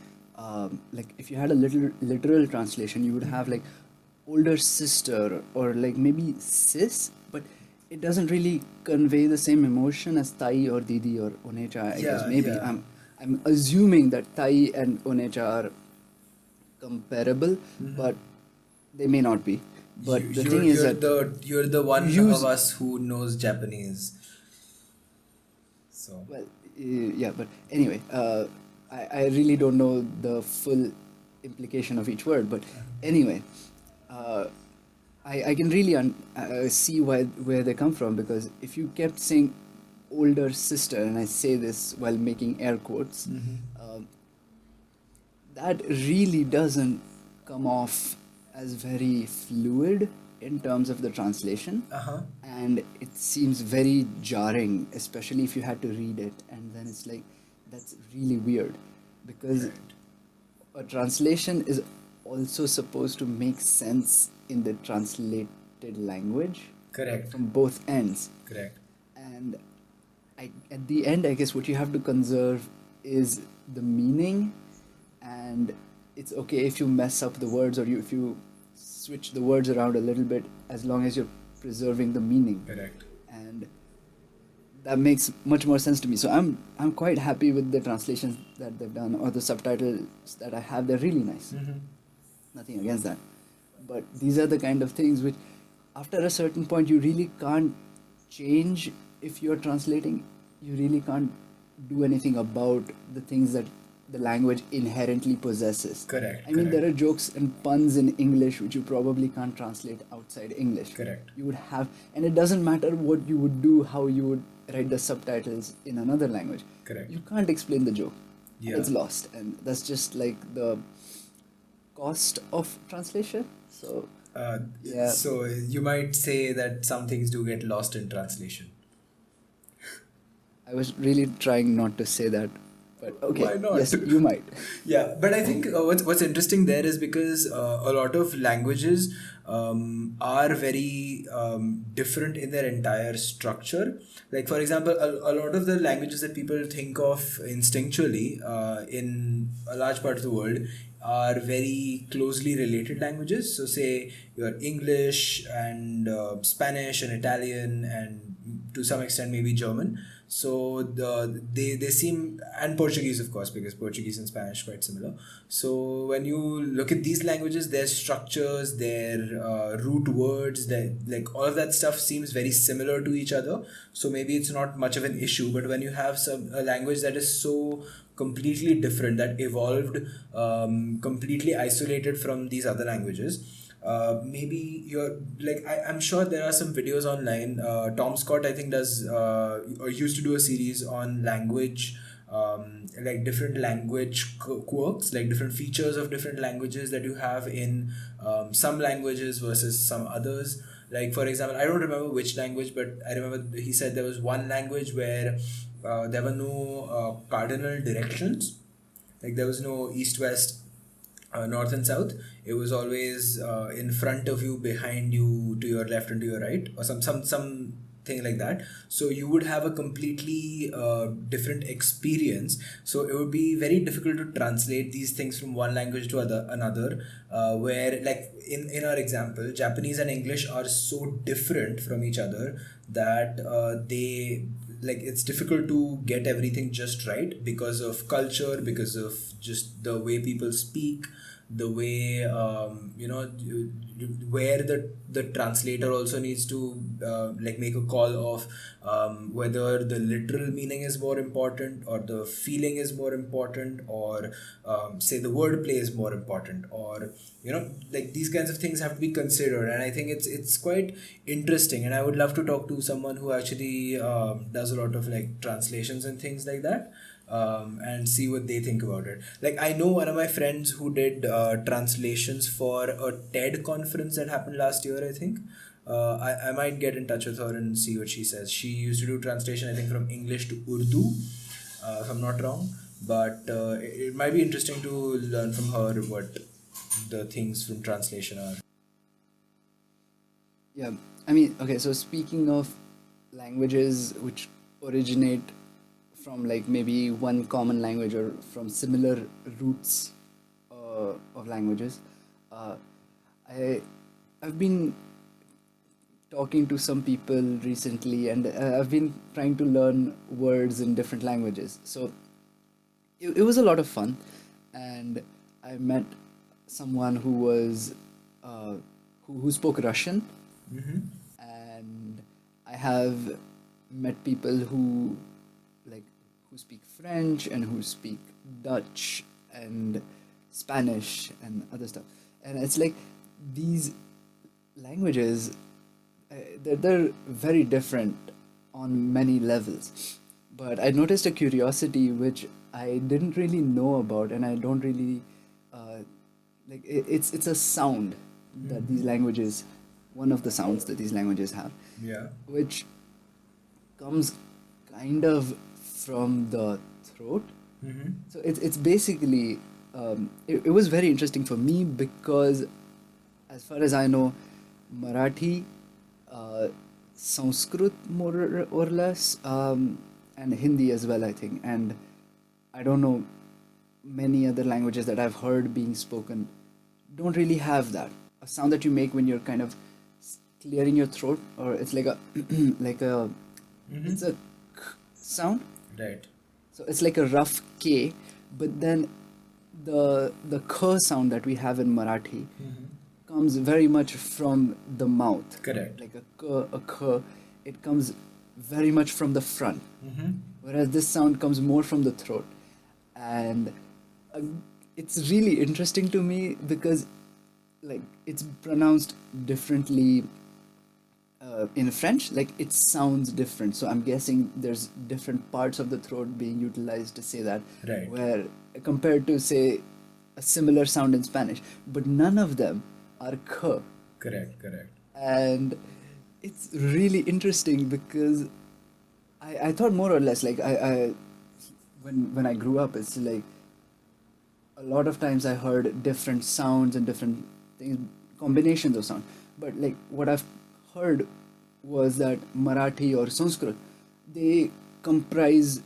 like if you had a little literal translation, you would have like older sister or like maybe sis, but it doesn't really convey the same emotion as Tai or Didi or Onecha. I guess Yeah, maybe yeah. I'm assuming that Tai and Onecha are comparable, but they may not be. But the thing is that you're the one use- of us who knows Japanese. So well, yeah, but anyway, I really don't know the full implication of each word, but anyway, I can really see where they come from, because if you kept saying older sister, and I say this while making air quotes, that really doesn't come off as very fluid. in terms of the translation, Uh-huh. and it seems very jarring, especially if you had to read it, and then it's like that's really weird because Right. a translation is also supposed to make sense in the translated language Correct. from both ends. Correct. And at the end, I guess what you have to conserve is the meaning, and it's okay if you mess up the words or if you switch the words around a little bit, as long as you're preserving the meaning. Correct. And that makes much more sense to me. So I'm quite happy with the translations that they've done, or the subtitles that I have. They're really nice. Mm-hmm. Nothing against that. But these are the kind of things which, after a certain point, you really can't change if you're translating. You really can't do anything about the things that the language inherently possesses. Correct. I mean, Correct. there are jokes and puns in English which you probably can't translate outside English. Correct. You would have, and it doesn't matter what you would do, how you would write the subtitles in another language. Correct. You can't explain the joke. Yeah. It's lost, and that's just like the cost of translation. So Uh, yeah. So you might say that some things do get lost in translation. I was really trying not to say that, but okay. Why not? Yes, you might. Yeah, but I think what's interesting there is because a lot of languages are very different in their entire structure. Like for example, a lot of the languages that people think of instinctually in a large part of the world are very closely related languages. So say your English and Spanish and Italian and to some extent maybe German. So they seem, and Portuguese of course, because Portuguese and Spanish quite similar. So when you look at these languages, their structures, their root words, their, like all of that stuff seems very similar to each other. So maybe it's not much of an issue. But when you have a language that is so completely different, that evolved completely isolated from these other languages, maybe you're like I'm sure there are some videos online. Tom Scott I think does or used to do a series on language, like different language quirks, like different features of different languages that you have in some languages versus some others. Like for example, I don't remember which language, but I remember he said there was one language where there were no cardinal directions, like there was no east west, north and south. It was always in front of you, behind you, to your left and to your right, or some thing like that. So you would have a completely different experience. So it would be very difficult to translate these things from one language to another. Where like in our example, Japanese and English are so different from each other that they like it's difficult to get everything just right because of culture, because of just the way people speak, the way where the translator also needs to like make a call of whether the literal meaning is more important or the feeling is more important, or say the wordplay is more important, or like these kinds of things have to be considered. And I think it's quite interesting, and I would love to talk to someone who actually does a lot of like translations and things like that, and see what they think about it. Like I know one of my friends who did translations for a TED conference that happened last year, I think. I might get in touch with her and see what she says. She used to do translation, I think, from English to Urdu, if I'm not wrong. But it might be interesting to learn from her what the things from translation are. Yeah, I mean, okay, so speaking of languages which originate from like maybe one common language or from similar roots of languages, uh, I I've been talking to some people recently, and I've been trying to learn words in different languages. So it was a lot of fun, and I met someone who was who spoke Russian, Mm-hmm. and I have met people who like who speak French and who speak Dutch and Spanish and other stuff, and it's like these languages they're very different on many levels, but I noticed a curiosity which I didn't really know about, and I don't really it's a sound that these languages one of the sounds that these languages have, Yeah. which comes kind of from the throat. Mm-hmm. So it's basically it was very interesting for me because, as far as I know, Marathi, uh, Sanskrit more or less, and Hindi as well, I think, and I don't know many other languages that I've heard being spoken don't really have that. A sound that you make when you're kind of clearing your throat, or it's like a like a it's a k sound. Right. So it's like a rough K, but then the k sound that we have in Marathi comes very much from the mouth. Correct. Like a k, it comes very much from the front, whereas this sound comes more from the throat, and uh, it's really interesting to me because like it's pronounced differently in French, like it sounds different. So I'm guessing there's different parts of the throat being utilized to say that. Right. Where compared to say a similar sound in Spanish, but none of them are k. Correct. Correct. And it's really interesting because I thought more or less like I when I grew up, it's like a lot of times I heard different sounds and different things, combinations of sound. But like what I've heard was that Marathi or Sanskrit, they comprise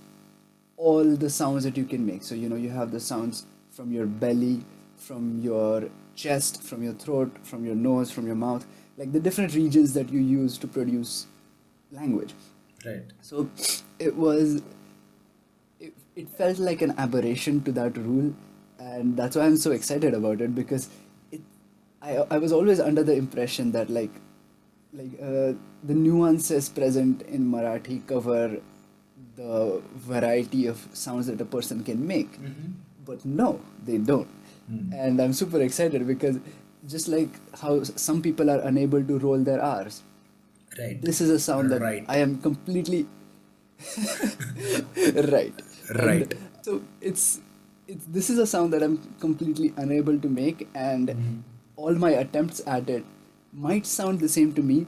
all the sounds that you can make. So, you know, you have the sounds from your belly, from your chest, from your throat, from your nose, from your mouth, like the different regions that you use to produce language. Right. So it was, it felt like an aberration to that rule, and that's why I'm so excited about it because it, I was always under the impression that the nuances present in Marathi cover the variety of sounds that a person can make. But no, they don't. And I'm super excited because just like how some people are unable to roll their R's, Right. this is a sound that Right. I am completely right. Right. And so it's this is a sound that I'm completely unable to make, and all my attempts at it might sound the same to me,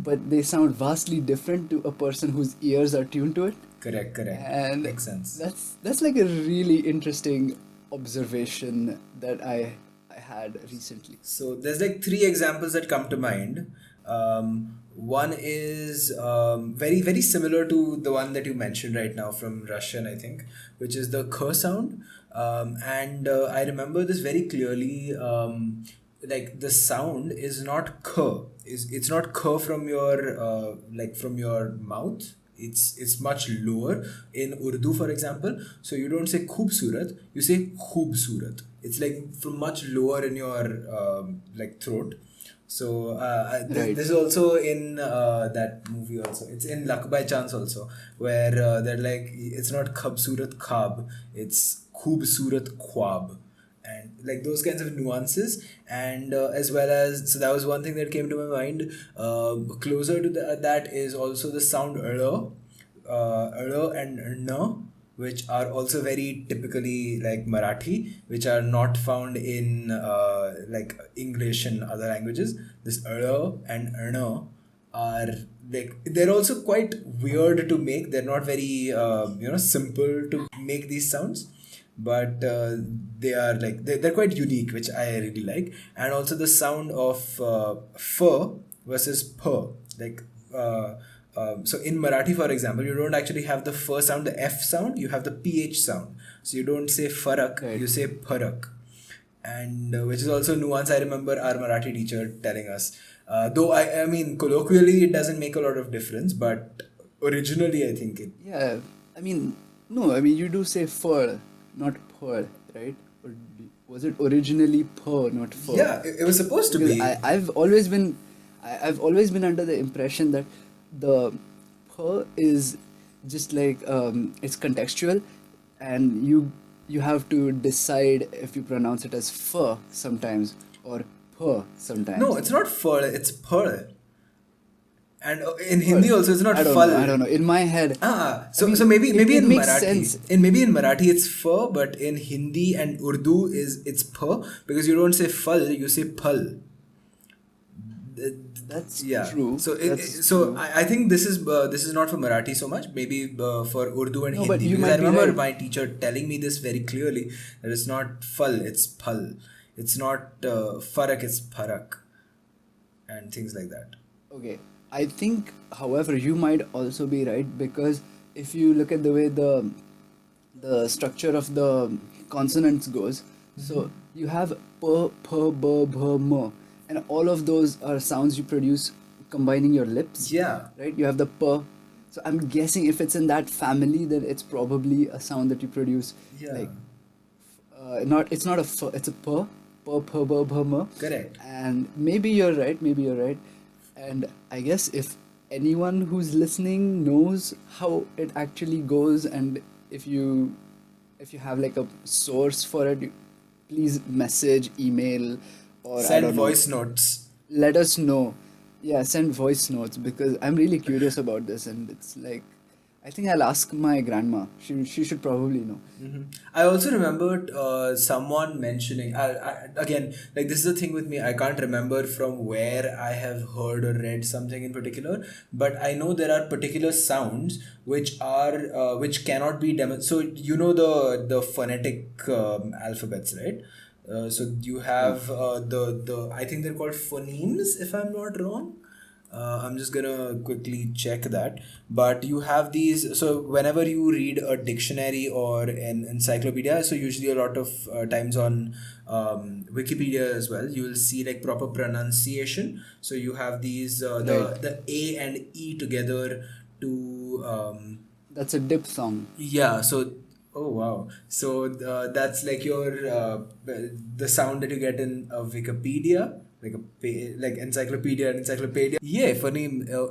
but they sound vastly different to a person whose ears are tuned to it. Correct. Correct. And Makes sense. that's like a really interesting observation that I had recently. So there's like three examples that come to mind. One is very very similar to the one that you mentioned right now from Russian, I think, which is the k sound. And I remember this very clearly. Like the sound is not k. It's not k from your like from your mouth. It's much lower in Urdu, for example. So you don't say khoobsurat, you say khoobsurat. It's like from much lower in your like throat. So Right. this is also in that movie also. It's in Luck by Chance also, where they're like it's not khubsurat khab, it's khoobsurat khwab, and like those kinds of nuances, and as well as, so that was one thing that came to my mind. Closer to that is also the sound and n, which are also very typically like Marathi, which are not found in like English and other languages. This and are like, they're also quite weird to make. They're not very simple to make these sounds, but they are like they're quite unique, which I really like. And also the sound of f versus p, like so in Marathi, for example, you don't actually have the f sound, the f sound, you have the ph sound. So you don't say farak, Right. you say parak. And which is also nuance. I remember our Marathi teacher telling us, though I mean colloquially it doesn't make a lot of difference, but originally I think it. Yeah, I mean, no, I mean, you do say fur, not pearl, right? Or was it originally pur, not fur? Yeah, it was supposed to Because be. I've always been, I've always been under the impression that the pur is just like it's contextual, and you have to decide if you pronounce it as fur sometimes or pur sometimes. No, it's not fur, it's pearl. And in Pearl. Hindi also, it's not fal. I don't know. In my head, So I mean, so maybe it in makes Marathi, sense. maybe in Marathi it's fur, but in Hindi and Urdu it's per, because you don't say fal, you say pal. That's Yeah. true. So That's so true. I think this is not for Marathi so much. Maybe for Urdu and No, but Hindi, you because I might be remember right. my teacher telling me this very clearly, that it's not phal, it's phal. It's not farak, it's pharak, and things like that. Okay, I think, however, you might also be right, because if you look at the way the structure of the consonants goes, so you have p, p, b, bh, m, and all of those are sounds you produce combining your lips, Yeah. right? You have the p. So I'm guessing if it's in that family, then it's probably a sound that you produce, Yeah. like not it's not a f, it's a p, p, p, b, bh, m. Correct. And maybe you're right, maybe you're right. And I guess if anyone who's listening knows how it actually goes, and if you have like a source for it, please message, email, or I Send don't know, voice notes. let us know. Yeah, send voice notes, because I'm really curious about this, and it's like, I think I'll ask my grandma. She should probably know. I also remembered someone mentioning, again, like this is the thing with me, I can't remember from where I have heard or read something in particular, but I know there are particular sounds which cannot be so you know the phonetic alphabets, right? So you Yeah. have the I think they're called phonemes, if I'm not wrong. I'm just gonna quickly check that. But you have these. So whenever you read a dictionary or an encyclopedia, so usually a lot of times on Wikipedia as well, you will see like proper pronunciation. So you have these Right. the A and E together to That's a dip song. yeah, so oh wow. So that's like your the sound that you get in Wikipedia, like like encyclopedia and encyclopedia. Yeah, funny.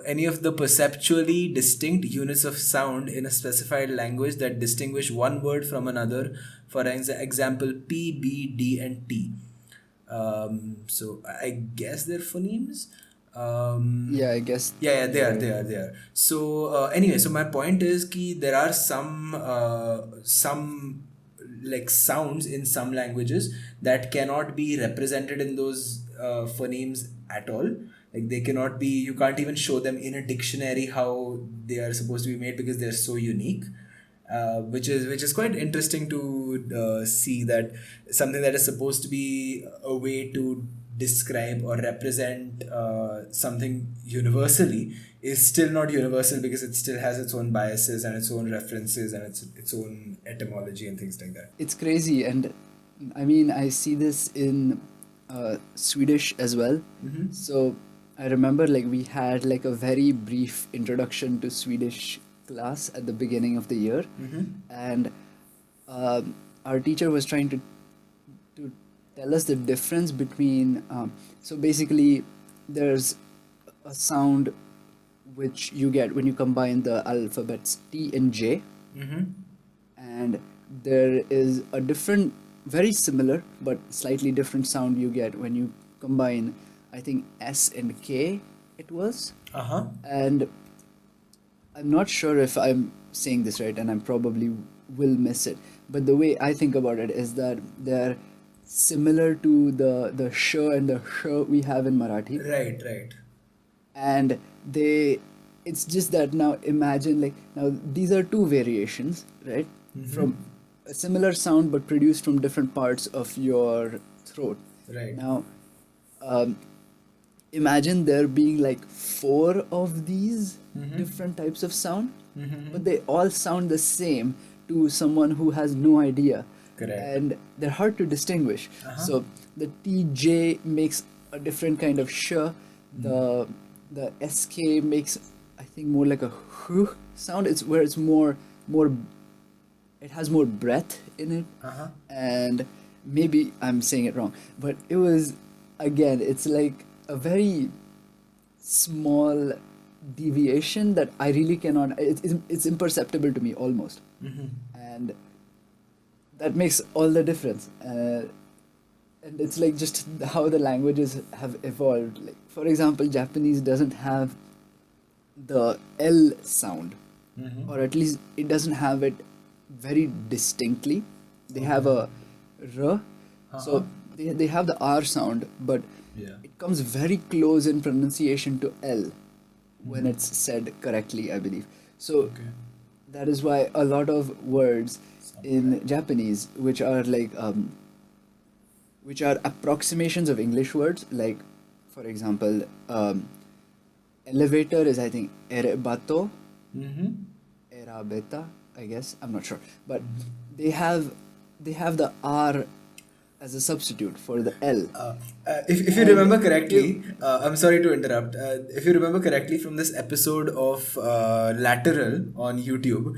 Any of the perceptually distinct units of sound in a specified language that distinguish one word from another. For example, P, B, D, and T. So I guess they're phonemes. Yeah, I guess Yeah, they you're are, right. they are, they are. So anyway, so my point is ki there are some like sounds in some languages that cannot be represented in those phonemes at all. Like they cannot be. You can't even show them in a dictionary how they are supposed to be made because they're so unique. Which is quite interesting to see that something that is supposed to be a way to describe or represent something universally is still not universal because it still has its own biases and its own references and its own etymology and things like that. It's crazy, and I mean, I see this in Swedish as well. So I remember, like, we had like a very brief introduction to Swedish class at the beginning of the year, and our teacher was trying to tell us the difference between. So basically, there's a sound which you get when you combine the alphabets T and J, and there is a different, very similar but slightly different sound you get when you combine, I think, S and K it was. Uh-huh. And I'm not sure if I'm saying this right, and I probably will miss it, but the way I think about it is that they're similar to the sh and the sh we have in Marathi, Right, right. and they it's just that, now imagine, like, now these are two variations, right, from a similar sound but produced from different parts of your throat. Right. Now imagine there being like four of these different types of sound, but they all sound the same to someone who has no idea. Correct. And they're hard to distinguish. So the TJ makes a different kind of sh, the SK makes, I think, more like a h sound. It's where it's more it has more breath in it. And maybe I'm saying it wrong, but it was, again, it's like a very small deviation that I really cannot, it's imperceptible to me almost. And that makes all the difference. And it's like just how the languages have evolved. Like, for example, Japanese doesn't have the L sound, or at least it doesn't have it very distinctly. They have a R, so they have the R sound, but Yeah. it comes very close in pronunciation to L when it's said correctly, I believe. So Okay. that is why a lot of words in Japanese, which are approximations of English words, like for example, elevator is I think erebato, Mm-hmm. erabeta, I guess. I'm not sure, but they have they have the R as a substitute for the L, If you and remember if correctly, I'm sorry to interrupt. If you remember correctly from this episode of Lateral on YouTube,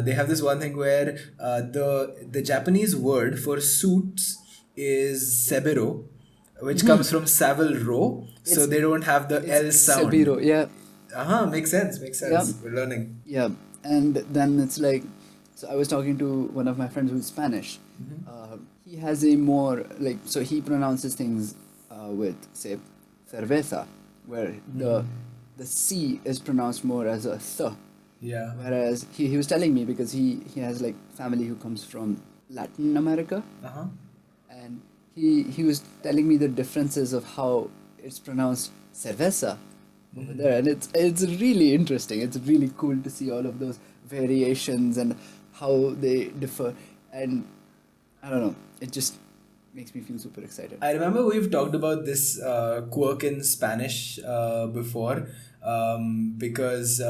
they have this one thing where the Japanese word for suits is sebero, which comes from Savile Row, so it's they don't have the it's L sound. sebiro, yeah, Makes sense, makes yeah, sense. We're learning. yeah, and then it's like, so I was talking to one of my friends who's Spanish. He has a more like, so he pronounces things with say cerveza, where the C is pronounced more as a th. Yeah. Whereas he was telling me because he has like family who comes from Latin America, Uh-huh. and he was telling me the differences of how it's pronounced cerveza over there, and it's really interesting. It's really cool to see all of those variations and how they differ, and I don't know, it just makes me feel super excited. I remember we've talked about this quirk in Spanish before, because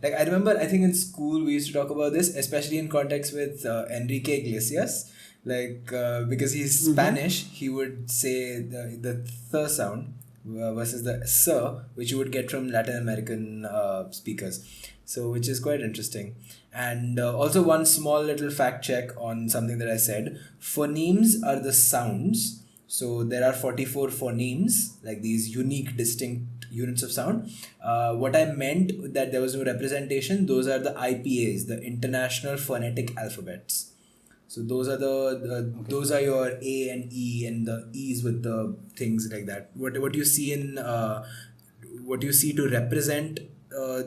like I remember I think in school we used to talk about this, especially in context with Enrique Iglesias, like because he's Spanish, he would say the th sound versus the sir, which you would get from Latin American speakers. So, which is quite interesting. And also, one small little fact check on something that I said: phonemes are the sounds. So, there are 44 phonemes, like these unique, distinct units of sound. What I meant that there was no representation, those are the IPAs, the International Phonetic Alphabets. So those are those are your A and E and the E's with the things like that. What you see in what you see to represent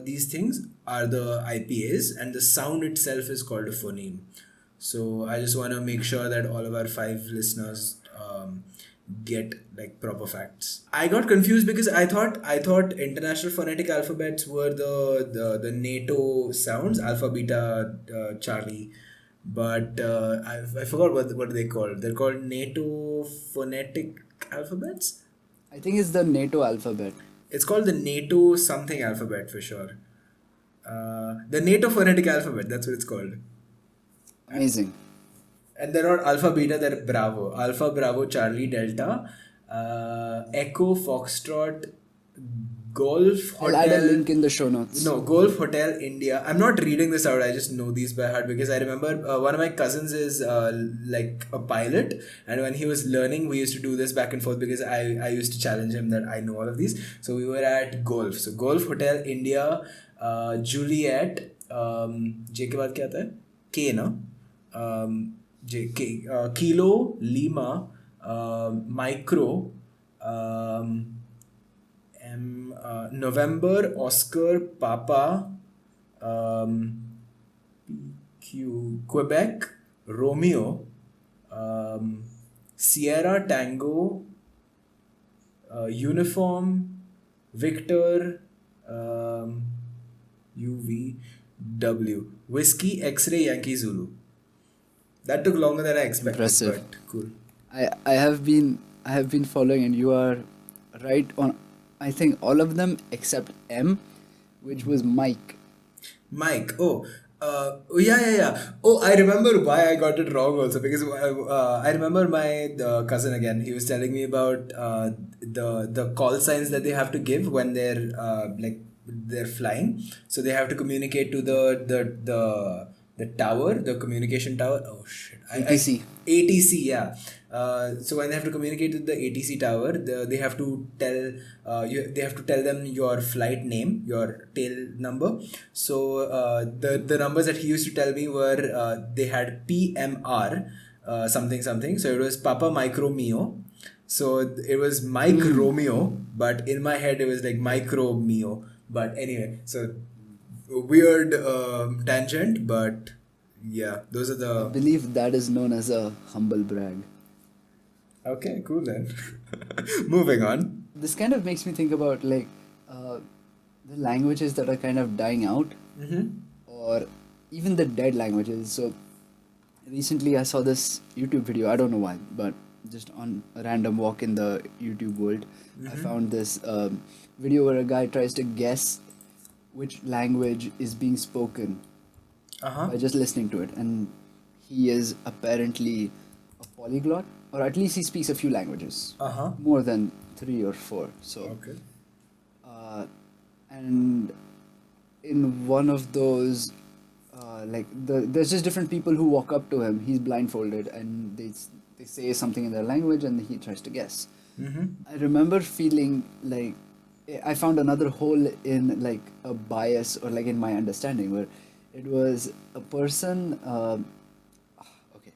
these things are the IPAs, and the sound itself is called a phoneme. So I just want to make sure that all of our 5 listeners get like proper facts. I got confused because I thought international phonetic alphabets were the NATO sounds, alpha, beta, Charlie, but I forgot what they called. They're called NATO phonetic alphabets. I think it's the NATO alphabet. It's called the NATO something alphabet for sure. The NATO phonetic alphabet. That's what it's called. Amazing. And they're not alpha, beta. They're Bravo. Alpha, Bravo, Charlie, Delta, Echo, Foxtrot, Golf, I'll add a Hotel. link in the show notes. No, Golf Hotel India. I'm not reading this out. I just know these by heart because I remember one of my cousins is like a pilot, and when he was learning, we used to do this back and forth because I used to challenge him that I know all of these. So we were at Golf. So Golf Hotel India, Juliet. J के बाद क्या आता है? K ना? J K Kilo Lima, Micro. November, Oscar, Papa, PQ, Quebec, Romeo, Sierra, Tango, Uniform, Victor, UV, W, Whiskey, X-ray, Yankee, Zulu. That took longer than I expected, Impressive. but cool. I have been following, and you are right on. I think all of them except M, which was Mike. Mike. Yeah. Oh, I remember why I got it wrong also because I remember my cousin again. He was telling me about the call signs that they have to give when they're like they're flying. So they have to communicate to the tower, the communication tower. Oh shit. ATC. ATC, yeah. So when they have to communicate with the ATC tower, they have to tell they have to tell them your flight name, your tail number. So the numbers that he used to tell me were they had PMR something something. So it was Papa Micro Mio. So it was Mike Romeo, but in my head it was like Micro Mio. But anyway, so weird tangent, but yeah, those are I the believe that is known as a humble brag. okay, cool then. Moving on. This kind of makes me think about like the languages that are kind of dying out, or even the dead languages. So recently I saw this YouTube video. I don't know why, but just on a random walk in the YouTube world, I found this video where a guy tries to guess which language is being spoken Uh-huh. by just listening to it, and he is apparently a polyglot, or at least he speaks a few languages, Uh-huh. more than three or four. So, Okay. and in one of those, there's just different people who walk up to him. He's blindfolded, and they say something in their language, and he tries to guess. I remember feeling like I found another hole in like a bias or like in my understanding where it was a person. Okay,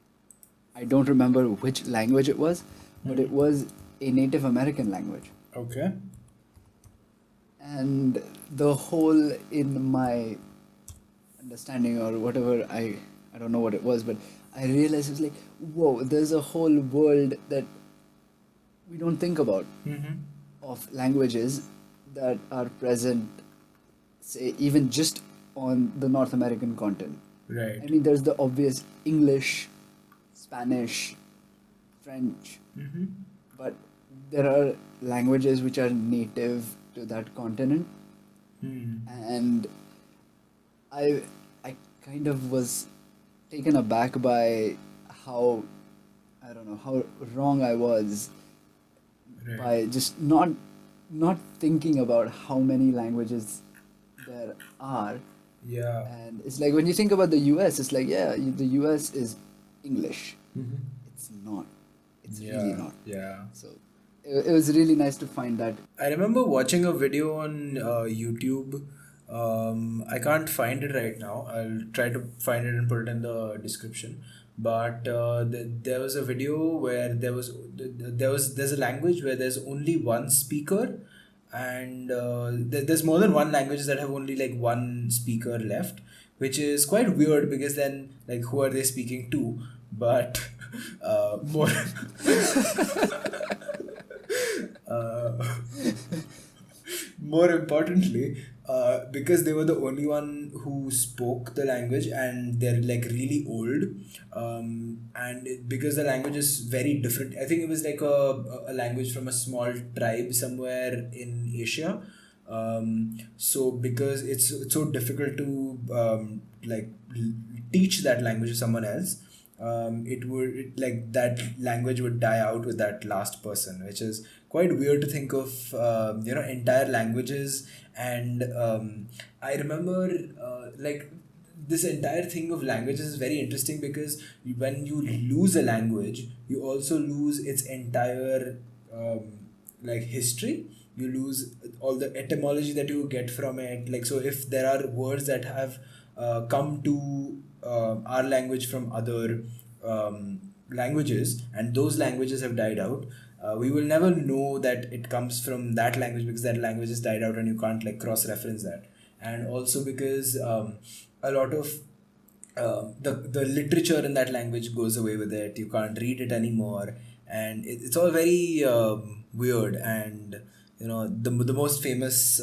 I don't remember which language it was, but it was a Native American language. Okay. And the hole in my understanding or whatever, I don't know what it was, but I realized it was like, whoa, there's a whole world that we don't think about of languages that are present, say, even just on the North American continent. Right. I mean, there's the obvious English, Spanish, French, but there are languages which are native to that continent, and I kind of was taken aback by how, I don't know, how wrong I was by just not thinking about how many languages there are. Yeah. And it's like when you think about the US, it's like, yeah, the US is English. It's not. It's really not. Yeah. So it was really nice to find that. I remember watching a video on YouTube. I can't find it right now. I'll try to find it and put it in the description. But there was a video where there's a language where there's only one speaker, and there's more than one languages that have only like one speaker left, which is quite weird because then like who are they speaking to? But more. uh, More importantly, because they were the only one who spoke the language and they're like really old, because the language is very different. I think it was like a language from a small tribe somewhere in Asia. So because it's so difficult to teach that language to someone else, like that language would die out with that last person, which is quite weird to think of. Entire languages. And I remember like this entire thing of languages is very interesting because when you lose a language, you also lose its entire like history. You lose all the etymology that you get from it. Like, so if there are words that have come to our language from other languages, and those languages have died out, we will never know that it comes from that language because that language has died out and you can't like cross reference that. And also because a lot of the literature in that language goes away with it. You can't read it anymore, and it's all very weird. And the most famous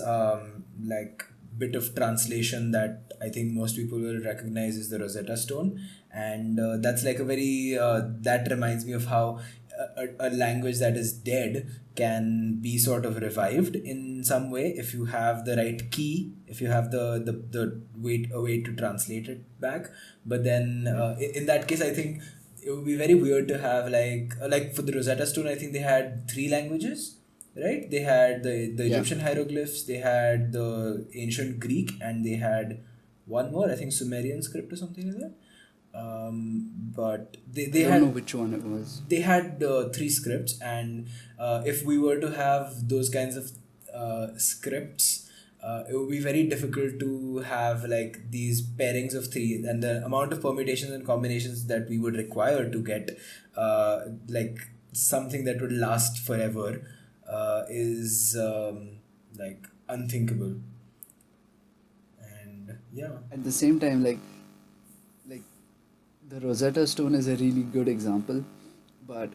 like bit of translation that I think most people will recognize is the Rosetta Stone. And that's like a very that reminds me of how a language that is dead can be sort of revived in some way if you have the right key, if you have the a way to translate it back. But then in that case, I think it would be very weird to have like for the Rosetta Stone, I think they had three languages, right? They had the Yeah. Egyptian hieroglyphs, they had the ancient Greek, and they had one more, I think Sumerian script or something like that. But they I don't had know which one it was. they had three scripts. And if we were to have those kinds of scripts, it would be very difficult to have like these pairings of three, and the amount of permutations and combinations that we would require to get like something that would last forever is like unthinkable. And yeah. At the same time, like the Rosetta Stone is a really good example, but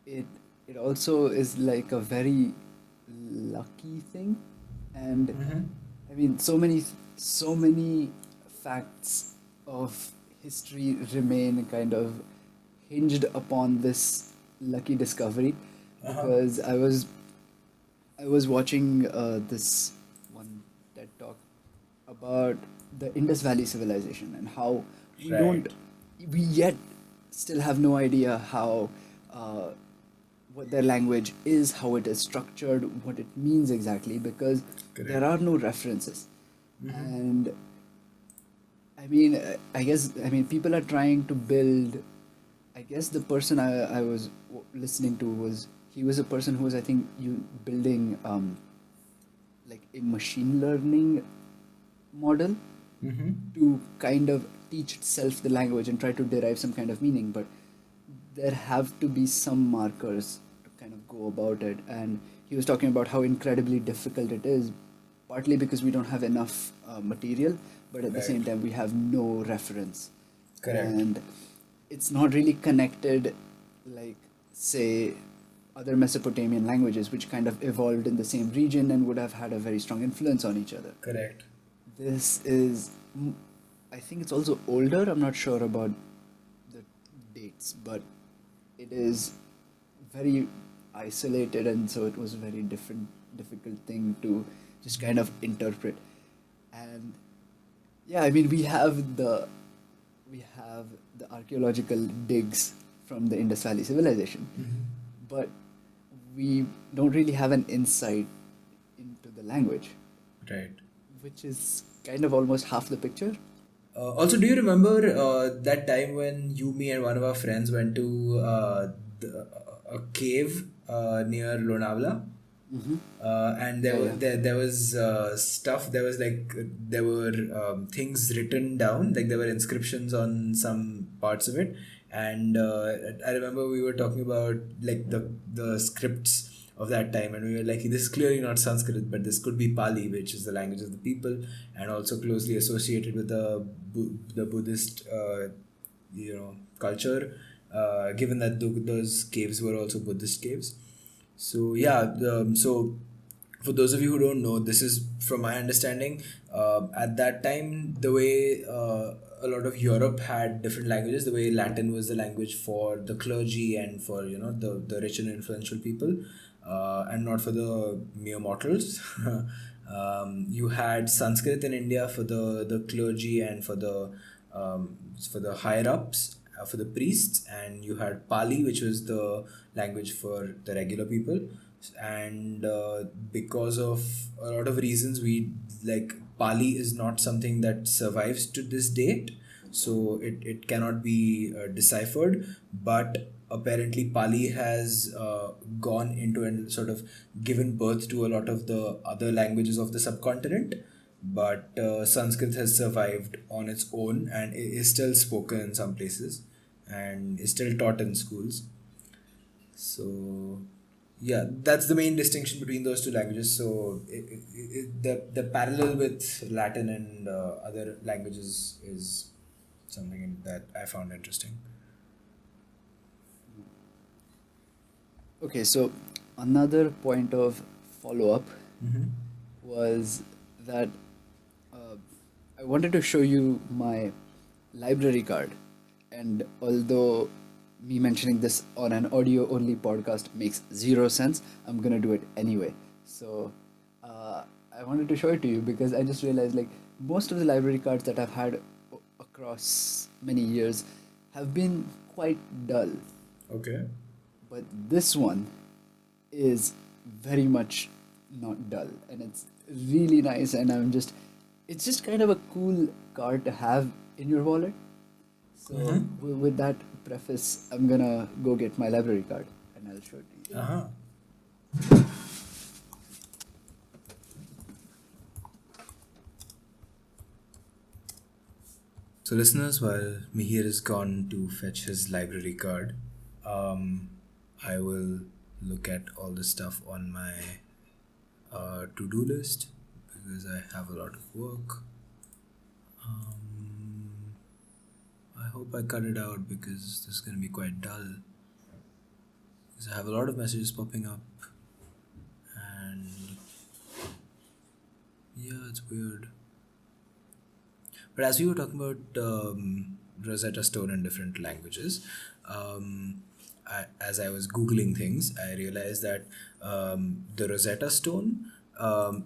it it also is like a very lucky thing. And I mean, so many facts of history remain kind of hinged upon this lucky discovery, Uh-huh. because I was watching this one TED talk about the Indus Valley civilization and how we don't, Right. we yet still have no idea how, uh, what their language is, how it is structured, what it means exactly, because there Correct. are no references. And I mean, I mean, people are trying to build. I guess the person I was listening to was, he was a person who was, I think, you building like a machine learning model to kind of teach itself the language and try to derive some kind of meaning. But there have to be some markers to kind of go about it. And he was talking about how incredibly difficult it is, partly because we don't have enough material, but at the Right. same time, we have no reference. Correct. And it's not really connected like, say, other Mesopotamian languages, which kind of evolved in the same region and would have had a very strong influence on each other. Correct. This is, I think it's also older. I'm not sure about the dates, but it is very isolated, and so it was a very difficult thing to just kind of interpret. And yeah, I mean, we have the archaeological digs from the Indus Valley civilization, but we don't really have an insight into the language, Right. which is kind of almost half the picture. Also, do you remember that time when you, me, and one of our friends went to a cave near Lonavala? And Yeah, yeah. there was stuff. There was like there were things written down. Like there were inscriptions on some parts of it. And I remember we were talking about like the scripts of that time, and we were like, this is clearly not Sanskrit, but this could be Pali, which is the language of the people, and also closely associated with the Buddhist culture. Given that those caves were also Buddhist caves. So yeah, so for those of you who don't know, this is from my understanding. At that time, the way a lot of Europe had different languages, the way Latin was the language for the clergy and for the rich and influential people, and not for the mere mortals. You had Sanskrit in India for the clergy and for the higher ups, for the priests, and you had Pali, which was the language for the regular people. And because of a lot of reasons, we like Pali is not something that survives to this date, so it cannot be deciphered. But apparently Pali has gone into and sort of given birth to a lot of the other languages of the subcontinent, but Sanskrit has survived on its own and is still spoken in some places and is still taught in schools. So yeah, that's the main distinction between those two languages. So the parallel with Latin and other languages is something that I found interesting. Okay, so another point of follow up was that uh, I wanted to show you my library card. And although me mentioning this on an audio only podcast makes zero sense, I'm gonna do it anyway. So I wanted to show it to you because I just realized, like, most of the library cards that I've had across many years have been quite dull. Okay. But this one is very much not dull, and it's really nice. And it's just kind of a cool card to have in your wallet. So, with that preface, I'm gonna go get my library card and I'll show it to you. Uh-huh. So, listeners, while Mihir is gone to fetch his library card, I will look at all the stuff on my to do list because I have a lot of work. I hope I cut it out because this is going to be quite dull. So I have a lot of messages popping up, and yeah, it's weird. But as we were talking about Rosetta Stone in different languages, as I was Googling things, I realized that the Rosetta Stone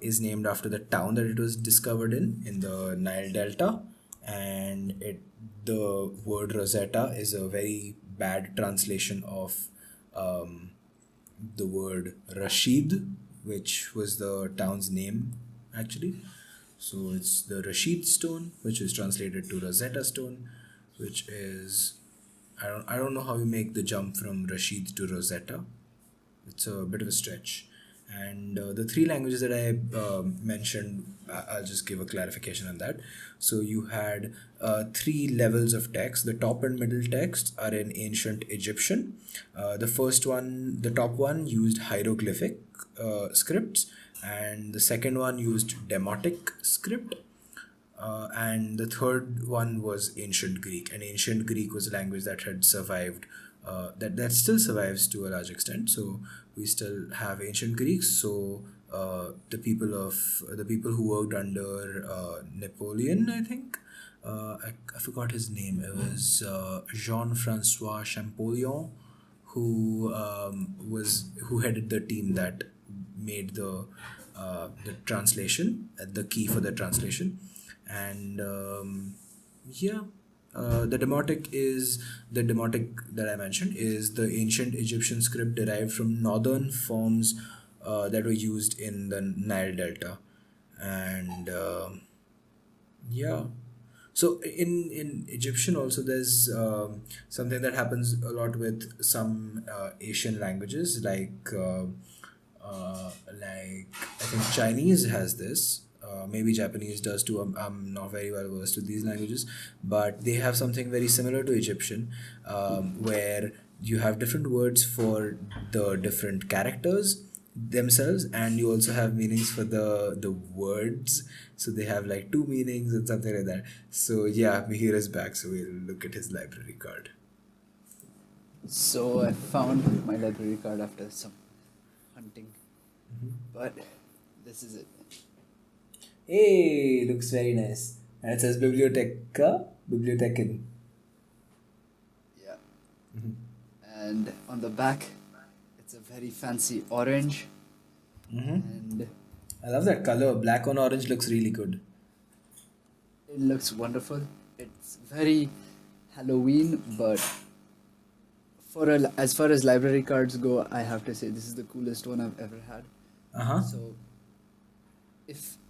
is named after the town that it was discovered in the Nile Delta. And the word Rosetta is a very bad translation of um, the word Rashid, which was the town's name actually. So it's the Rashid stone, which is translated to Rosetta stone, which is I don't know how you make the jump from Rashid to Rosetta. It's a bit of a stretch. And the three languages that I mentioned, I'll just give a clarification on that. So you had three levels of text. The top and middle texts are in ancient Egyptian. The first one, the top one, used hieroglyphic scripts, and the second one used demotic script, and the third one was ancient Greek. And ancient Greek was a language that had survived, that still survives to a large extent. So we still have ancient Greeks. So the people who worked under Napoleon, I think. I forgot his name. It was Jean-Francois Champollion, who headed the team that made the translation, the key for the translation. And yeah, the demotic that I mentioned is the ancient Egyptian script derived from northern forms that were used in the Nile Delta. And yeah, so in Egyptian also there's something that happens a lot with some Asian languages, like I think Chinese has this. Maybe Japanese does too. I'm not very well versed with these languages, but they have something very similar to Egyptian, where you have different words for the different characters themselves, and you also have meanings for the words. So they have like two meanings and something like that. So yeah, Mihir is back. So we'll look at his library card. So I found my library card after some hunting, but this is it. Hey, looks very nice. And it says Biblioteca, Bibliotecan. Yeah. And on the back, it's a very fancy orange. And I love that color. Black on orange looks really good. it looks wonderful. It's very Halloween, but as far as library cards go, I have to say this is the coolest one I've ever had. Uh huh. So,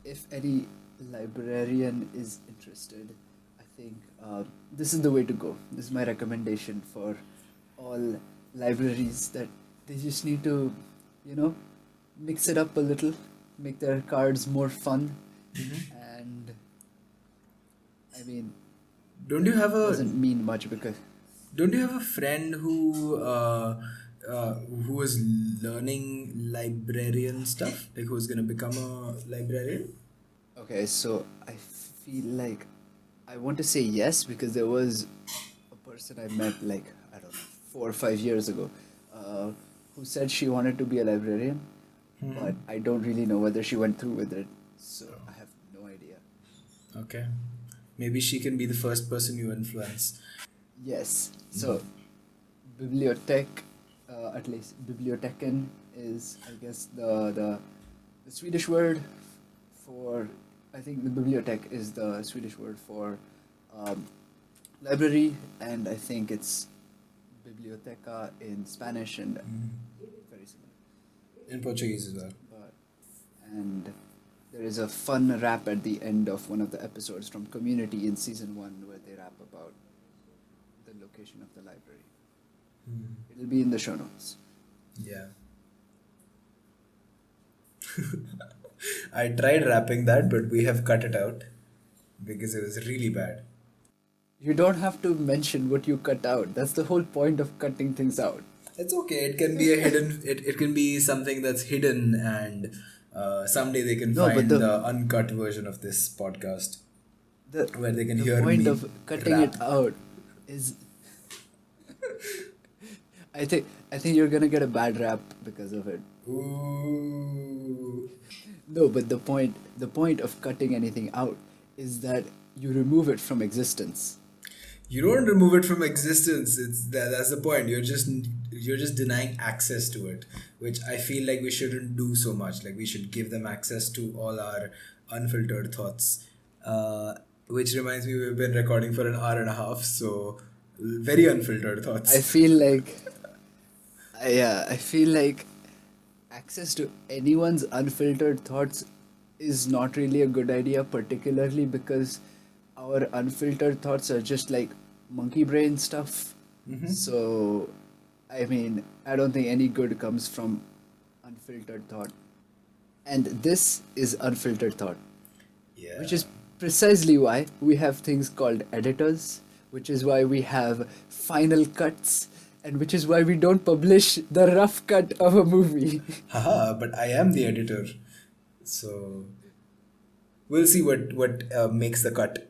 if any librarian is interested, I think this is the way to go. This is my recommendation for all libraries, that they just need to, you know, mix it up a little, make their cards more fun, and I mean, Don't you have a doesn't mean much because Don't you have a friend who was learning librarian stuff? Like who was gonna become a librarian? okay, so I feel like I want to say yes because there was a person I met like I don't know 4 or 5 years ago, who said she wanted to be a librarian, but I don't really know whether she went through with it, so I have no idea. Okay. Maybe she can be the first person you influence. Yes, so bibliothek, at least biblioteken is I guess the Swedish word for, I think the bibliothek is the Swedish word for um, library, and I think it's biblioteca in Spanish and very similar. In Portuguese as well. But and there is a fun rap at the end of one of the episodes from Community in season 1 where they rap about the location of the library. It'll be in the show notes. Yeah. I tried rapping that, but we have cut it out because it was really bad. You don't have to mention what you cut out. That's the whole point of cutting things out. It's okay. It can be a hidden. It can be something that's hidden, and someday they can No, but find the the uncut version of this podcast the, where they can the hear point me of cutting rap. it out is I think you're gonna get a bad rap because of it. Ooh. No, but the point of cutting anything out is that you remove it from existence. You don't remove it from existence. That's the point. You're just denying access to it, which I feel like we shouldn't do so much. Like we should give them access to all our unfiltered thoughts. Which reminds me, we've been recording for an hour and a half, so very unfiltered I thoughts. feel like yeah, I feel like access to anyone's unfiltered thoughts is not really a good idea, particularly because our unfiltered thoughts are just like monkey brain stuff. So, I mean, I don't think any good comes from unfiltered thought. And this is unfiltered thought, which Yeah. is precisely why we have things called editors, which is why we have final cuts, and which is why we don't publish the rough cut of a movie. Haha, but I am the editor. So we'll see what makes the cut.